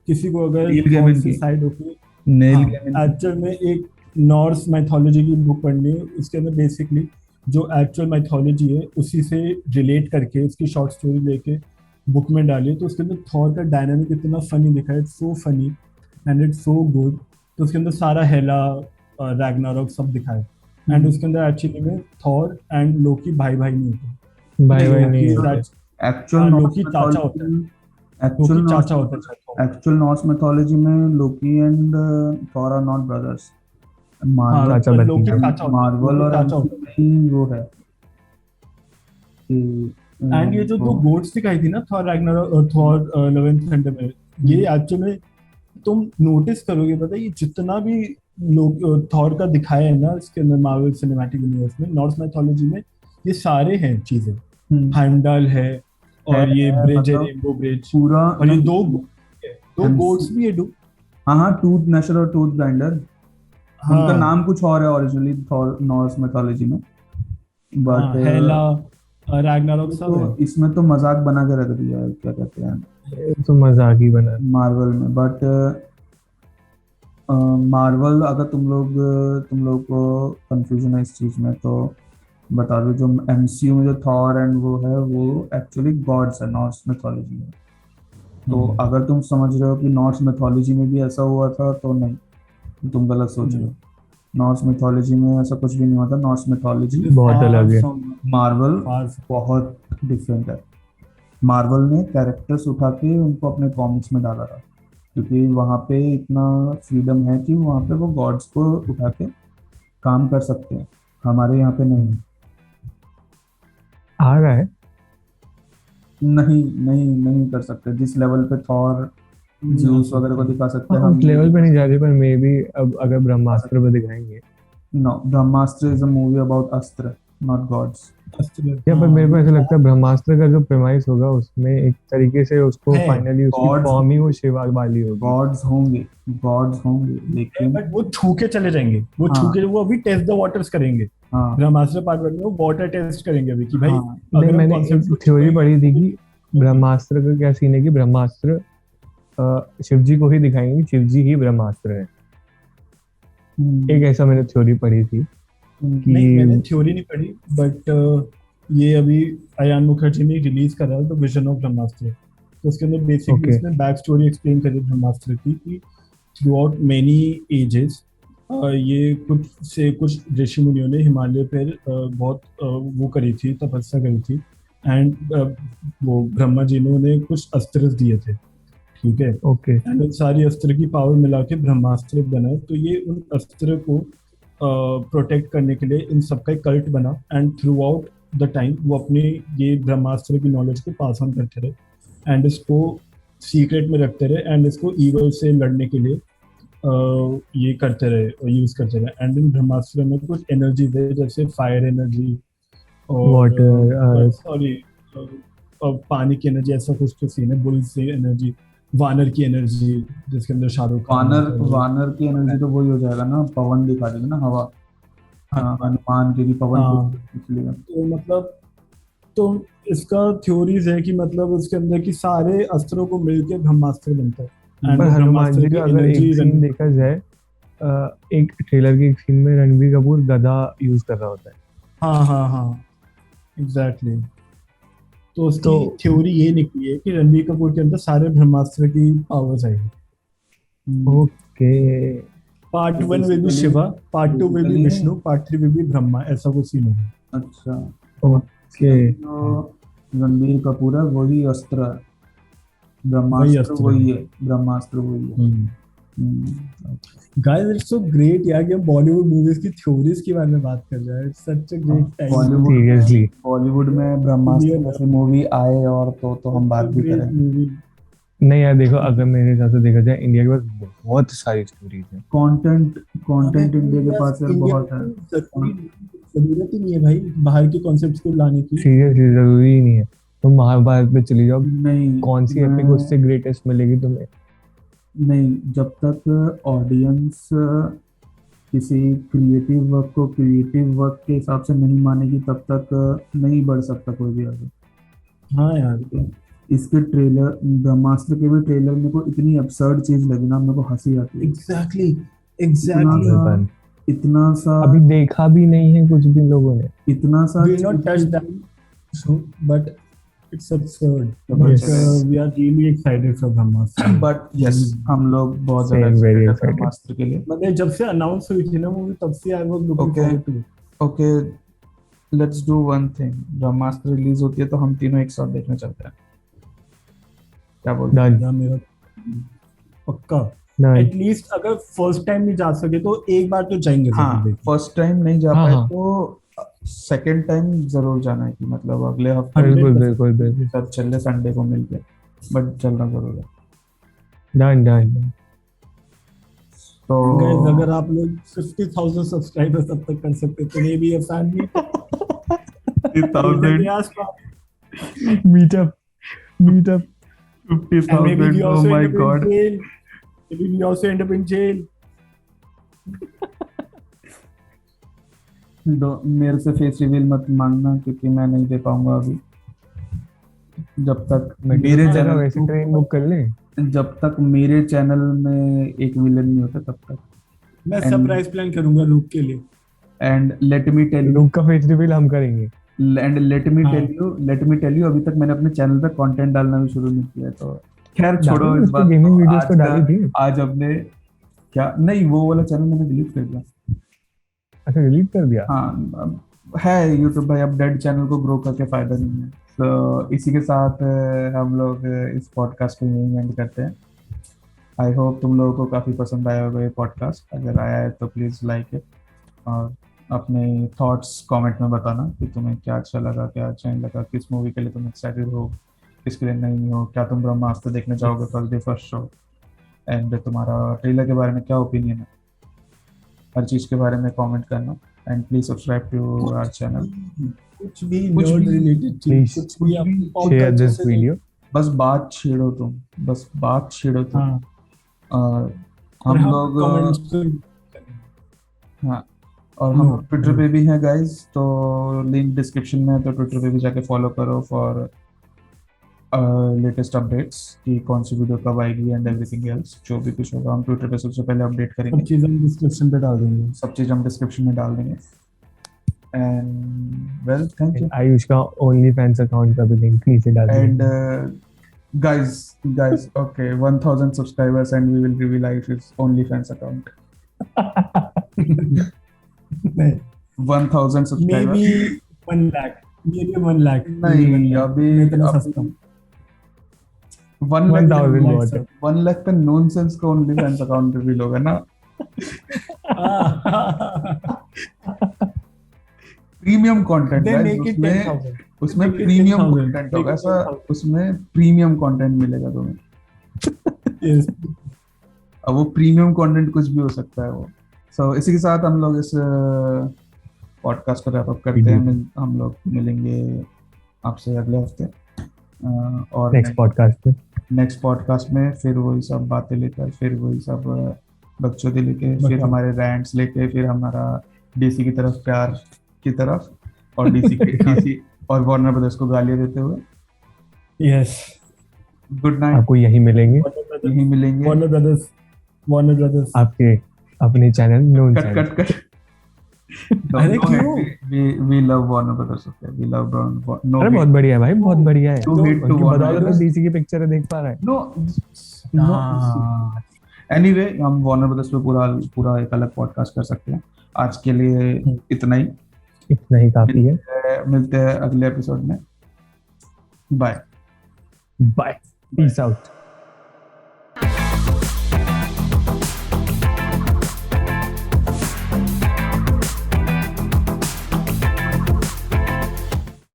किसी को अगर नील गेमन की? साइड होके नील हाँ, गेमन एक्चुअल में एक नॉर्स मैथोलॉजी की बुक पढ़नी है। उसके अंदर बेसिकली जो एक्चुअल मैथोलॉजी है उसी से रिलेट करके उसकी शॉर्ट स्टोरी लेके बुक में डाली। तो उसके अंदर थॉर का डायनामिक इतना फनी दिखा है, it's so funny and it's so good. तो उसके अंदर सारा हेला, रैग्नारॉक सब दिखा है। एंड उसके अंदर एक्चुअली में थॉर एंड लोकी भाई भाई नहीं होते, भाई भाई नहीं लोकी होते। is एक्चुअल लोकी चाचा होता है, एक्चुअल लोकी चाचा होता है शायद Thor। एक्चुअल नॉर्स mythology में Loki and Thor are not brothers. हाँ, चाचा पर बनते लोकी हैं। चाचा होता है, मार्वल लोकी और चाचा MCU होता में ही वो है कि एंड ये जो 2 गोड्स दिखाई थी ना Thor Ragnarok, Thor love and thunder में, ये एक्चुअली में तुम नोटिस करोगे, पता है ये जितना भी लोग थॉर का दिखाया है ना इसके अंदर मार्वल सिनेमैटिक यूनिवर्स में, नॉर्स मैथोलॉजी में ये सारे हैं चीजें। हेimdall है और ये ब्रिज है, मतलब रेनबो ब्रिज, पूरा और ये 2 गोड्स भी है हाँ हाँ, टूथ नशर और टूथ ग्राइंडर, उनका हाँ, नाम कुछ और है ओरिजिनली थॉर नॉर्स mythology में, बट हेला, रैग्नारॉक सब है। तो इसमें तो मजाक बना के रख दिया है, क्या कहते हैं ये तो मजाक ही बना। मार्वल में। बट मार्वल अगर तुम लोग को कंफ्यूजन है इस चीज में तो बता दो, जो MCU में जो थॉर एंड वो है वो एक्चुअली गॉड्स है नॉर्स mythology में। तो अगर तुम समझ रहे हो कि नॉर्स mythology में भी ऐसा हुआ था तो नहीं, तुम गलत सोच रहे हो। नॉर्स mythology में ऐसा कुछ भी नहीं होता। नॉर्स mythology बहुत अलग है। मार्वल Far- बहुत डिफरेंट है। मार्वल ने कैरेक्टर्स उठा के उनको अपने कॉमिक्स में डाला था क्योंकि वहाँ पे इतना फ्रीडम है कि वहाँ पे वो गॉड्स को उठा के काम कर सकते हैं, हमारे यहाँ पे नहीं। आ रहा है नहीं कर सकते जिस लेवल पे थॉर ज्यूस वगैरह को दिखा सकते हैं हम हम लेवल पे नहीं जा रहे, पर मे बी अब अगर ब्रह्मास्त्र पे दिखाएंगे। नो, Brahmastra is a movie about अस्त्र नॉट गॉड्स। या पर मेरे को ऐसा लगता है ब्रह्मास्त्र का जो प्रेमाइस होगा उसमें एक तरीके से उसको है, फाइनली उसकी gods- फॉर्म ही वो शिवा वाली होगी। गॉड्स होंगे लेकिन बट वो छू के चले जाएंगे, वो हाँ। छू के वो अभी टेस्ट द वाटर्स करेंगे। हाँ ब्रह्मास्त्र पार्ट 1 में वो वाटर टेस्ट करेंगे अभी कि भाई हाँ, अगर नहीं, हम मैंने concept को एक थ्योरी छुएंगे- पढ़ी थी कि ब्रह्मास्त्र का क्या सीन है कि ब्रह्मास्त्र शिव जी को ही दिखाएंगे कि शिव जी ही ब्रह्मास्त्र है। एक ऐसा मैंने थ्योरी पढ़ी थी नहीं, मैंने कि थ्योरी नहीं पढ़ी, बट ये अभी अयान मुखर्जी ने रिलीज करा है, तो विजन ऑफ ब्रह्मास्त्र। तो उसके अंदर बेसिकली Okay. इसमें बैक स्टोरी एक्सप्लेन करी ब्रह्मास्त्र की कि थ्रू आउट मेनी एजेस ये कुछ ऋषि मुनियों ने हिमालय पर बहुत वो करी थी, तपस्या करी थी। एंड वो ब्रह्मा जी ने उन्हें कुछ अस्त्र दिए थे, ठीक है। ओके एंड उन सारी अस्त्र की पावर मिला के ब्रह्मास्त्र बना। तो ये उन अस्त्र को प्रोटेक्ट करने के लिए इन सबका एक कल्ट बना। And through out the time वो अपने ये ब्रह्मास्त्र की नॉलेज को पास ऑन करते रहे एंड इसको सीक्रेट में रखते रहे एंड इसको ईवल से लड़ने के लिए ये करते रहे, यूज करते रहे। एंड इन ब्रह्मास्त्र में कुछ एनर्जी है जैसे फायर एनर्जी और Water, सॉरी पानी की एनर्जी, ऐसा कुछ तो सीन है। बुल से एनर्जी, वानर की एनर्जी जिसके अंदर शाहरुख खान वानर होता है। वानर की एनर्जी तो वही हो जाएगा ना, पवन दिखा देगा ना, हवा। हाँ, हनुमान के भी पवन हाँ। इसलिए। तो मतलब तो इसका थ्योरीज है कि मतलब उसके अंदर की सारे अस्त्रों को मिलके ब्रह्मास्त्र बनता है। And पर वो हनुमान ब्रह्मास्त्र जी की का अगर एनर्जी एक सीन देखा जाए, एक ट्रेलर के एक सीन में रणबीर कपूर गधा यूज कर रहा होता है। हाँ हाँ हाँ एग्जैक्टली। तो उसकी तो- थ्योरी ये निकली है कि रणबीर कपूर के अंदर सारे ब्रह्मास्त्र की पावर्स आएगी। ओके, पार्ट तो 1 will be basically- Shiva, part 2 will be basically- Vishnu, part 3 will be Brahma, ऐसा कुछ सीन होगा। अच्छा, ओके। तो रणबीर कपूर है, वही अस्त्र है, वही ब्रह्मास्त्र अस्त्र वही है। है, ब्रह्मास्त्र वही है। गाइस इट्स सो ग्रेट यार कि हम बॉलीवुड मूवीज की थ्योरीज के बारे में बात कर रहे हैं। It's such a great time. Bollywood Seriously. Bollywood में ब्रह्मास्त्र जैसी मूवी आए और तो हम बात भी करें। मूवी। नहीं यार देखो, अगर मेरे हिसाब से देखा जाए, इंडिया के पास बहुत सारी स्टोरीज है। कंटेंट इंडिया के पास यार बहुत है। जरूरत ही नहीं है भाई बाहर के कॉन्सेप्ट्स को लाने की। सीरियसली जरूरी ही नहीं है। तुम महाभारत पे चली जाओ, नहीं, कौन सी एपिक मैं- उससे ग्रेटेस्ट मिलेगी तुम्हें? नहीं, जब तक ऑडियंस किसी क्रिएटिव वर्क को क्रिएटिव वर्क के हिसाब से नहीं मानेगी, तब तक नहीं बढ़ सकता कोई भी आगे। हाँ यार ठीक है? इसके ट्रेलर, ब्रह्मास्त्र के भी ट्रेलर मेरे को इतनी absurd चीज लगी ना, मेरे को हंसी आती है। एग्जैक्टली इतना- इतना सा अभी देखा भी नहीं है कुछ भी लोगों ने। इतना सा we will not touch that so but it's absurd but Yes. we are really excited for Brahmastra. But yes, हम लोग बहुत ज्यादा Same, very excited हैं excited. ब्रह्मास्त्र के लिए। मतलब जब से अनाउंस हुई थी ना मूवी, तब से I was looking Okay. Forward to. Okay, let's do one thing. Brahmastra release होती है तो हम तीनों एक साथ देखने चलते हैं, क्या बोलते हैं? Done. या मेरा पक्का Done. एटलीस्ट अगर फर्स्ट टाइम नहीं जा सके तो एक बार तो जाएंगे हाँ, जरूर देखने। फर्स्ट टाइम नहीं जा हाँ, पाए हाँ। तो सेकंड टाइम जरूर जाना है, कि मतलब अगले हफ्ते 100% बिल्कुल बिल्कुल। सब चल संडे को मिलके, बट चलना जरूर है। Done done. तो Guys, अगर आप लोग 50,000 सब्सक्राइबर्स तब तक कर सकते तो मे बी अ फैमिली 50,000 के आसपास। Meetup meetup. And maybe 50,000, we oh also my end up god. in jail. Maybe we also end up in jail. मेरे से फेस रिवील मत मांगना, क्योंकि मैं नहीं दे पाऊंगा अभी, जब तक मेरे जगह वैसे चैनल ट्रेन बुक कर ले। जब तक मेरे चैनल में एक विलन नहीं होता तब तक। मैं And- सरप्राइज प्लान करूंगा लूक के लिए। And let me tell you लोग का फेस रिवील हम करेंगे। एंड लेट मी हाँ। टेल यू अभी तक मैंने अपने चैनल पे कंटेंट डालना भी शुरू नहीं किया है, तो खैर छोड़ो इस बात गेमिंग को। वीडियोस तो आज डाली थी। आज हमने क्या, नहीं वो वाला चैनल मैंने डिलीट कर दिया। अच्छा डिलीट कर दिया। हाँ, अब है यूट्यूब भाई, अब डेड चैनल को ग्रो करके फायदा नहीं है। तो इसी के साथ हम लोग इस पॉडकास्ट को यहीं एंड करते हैं। आई होप तुम लोगों को काफ़ी पसंद आया होगा ये पॉडकास्ट। अगर आया है तो प्लीज़ लाइक इट और अपने थॉट्स कमेंट में बताना कि तुम्हें क्या अच्छा लगा, क्या अच्छा नहीं लगा, किस मूवी के लिए तुम एक्साइटेड हो, किसके लिए नहीं हो, क्या तुम ब्रह्मास्त्र देखने जाओगे first day first show, and तुम्हारा ट्रेलर के बारे में क्या ओपिनियन है। हर चीज़ के बारे में कमेंट करना and please subscribe to our channel. कुछ भी कुछ नर्ड भी- रिलेटेड Please, कुछ भी आप pop शेयर culture दिस से- वीडियो। बस बात छेड़ो तुम, बस बात छेड़ो तुम। हाँ और और हम हाँ, लोग comments तो- हाँ, और हम हाँ, ट्विटर पे भी हैं गाइस, तो लिंक डिस्क्रिप्शन में है, तो ट्विटर पे भी जाके फॉलो करो फॉर लेटेस्ट अपडेट्स कि कौन सी वीडियो कब आएगी एंड एवरीथिंग एल्स। जो भी कुछ होगा हम ट्विटर पे सबसे पहले अपडेट सब करेंगे, चीज़ हम डिस्क्रिप्शन पे डाल देंगे। सब चीज़ हम डिस्क्रिप्शन में डाल देंगे। And well, thank you. Ayush का ओनली फैंस अकाउंट का भी लिंक नीचे डाल And देंगे। guys, okay, 1,000 subscribers and we will reveal Ayush's OnlyFans account. 1,000 subscribers. Maybe 1 lakh, maybe 1 lakh. नहीं, अभी इतना सस्ता। 1 lakh 1,000 lakh बहुत से- है। 1 lakh पे नॉनसेंस का OnlyFans account रिवील होगा ना। Premium content Then make it उसमें 10,000. उसमें Make it प्रीमियम 10,000. कंटेंट होगा, Make it ऐसा 10,000. उसमें प्रीमियम कंटेंट मिलेगा तुम्हें। Yes. अब वो प्रीमियम कंटेंट कुछ भी हो सकता है वो। सो इसी के साथ हम लोग इस पॉडकास्ट को रैप अप करते हैं। हम लोग मिलेंगे आपसे अगले हफ्ते और नेक्स्ट पॉडकास्ट में फिर वही सब बातें लेकर, फिर वही सब बकचोदी लेके, फिर हमारे रैंट्स लेके, फिर हमारा डीसी की तरफ प्यार की तरफ, और डीसी और वार्नर ब्रदर्स को गालियां देते हुए। Yes, good night. आपको यही मिलेंगे वार्नर ब्रदर्स आपके अपने चैनल नोन कट अरे क्यों? we love Warner Brothers, okay? We love no अरे बहुत बढ़िया है भाई, बहुत बढ़िया है। उनकी बदौलत तो डीसी की पिक्चर देख पा रहा है। no anyway, हम वार्नर ब्रदर्स पे पूरा एक अलग पॉडकास्ट कर सकते हैं। आज के लिए इतना ही काफी है। मिलते हैं अगले एपिसोड में। Bye peace out.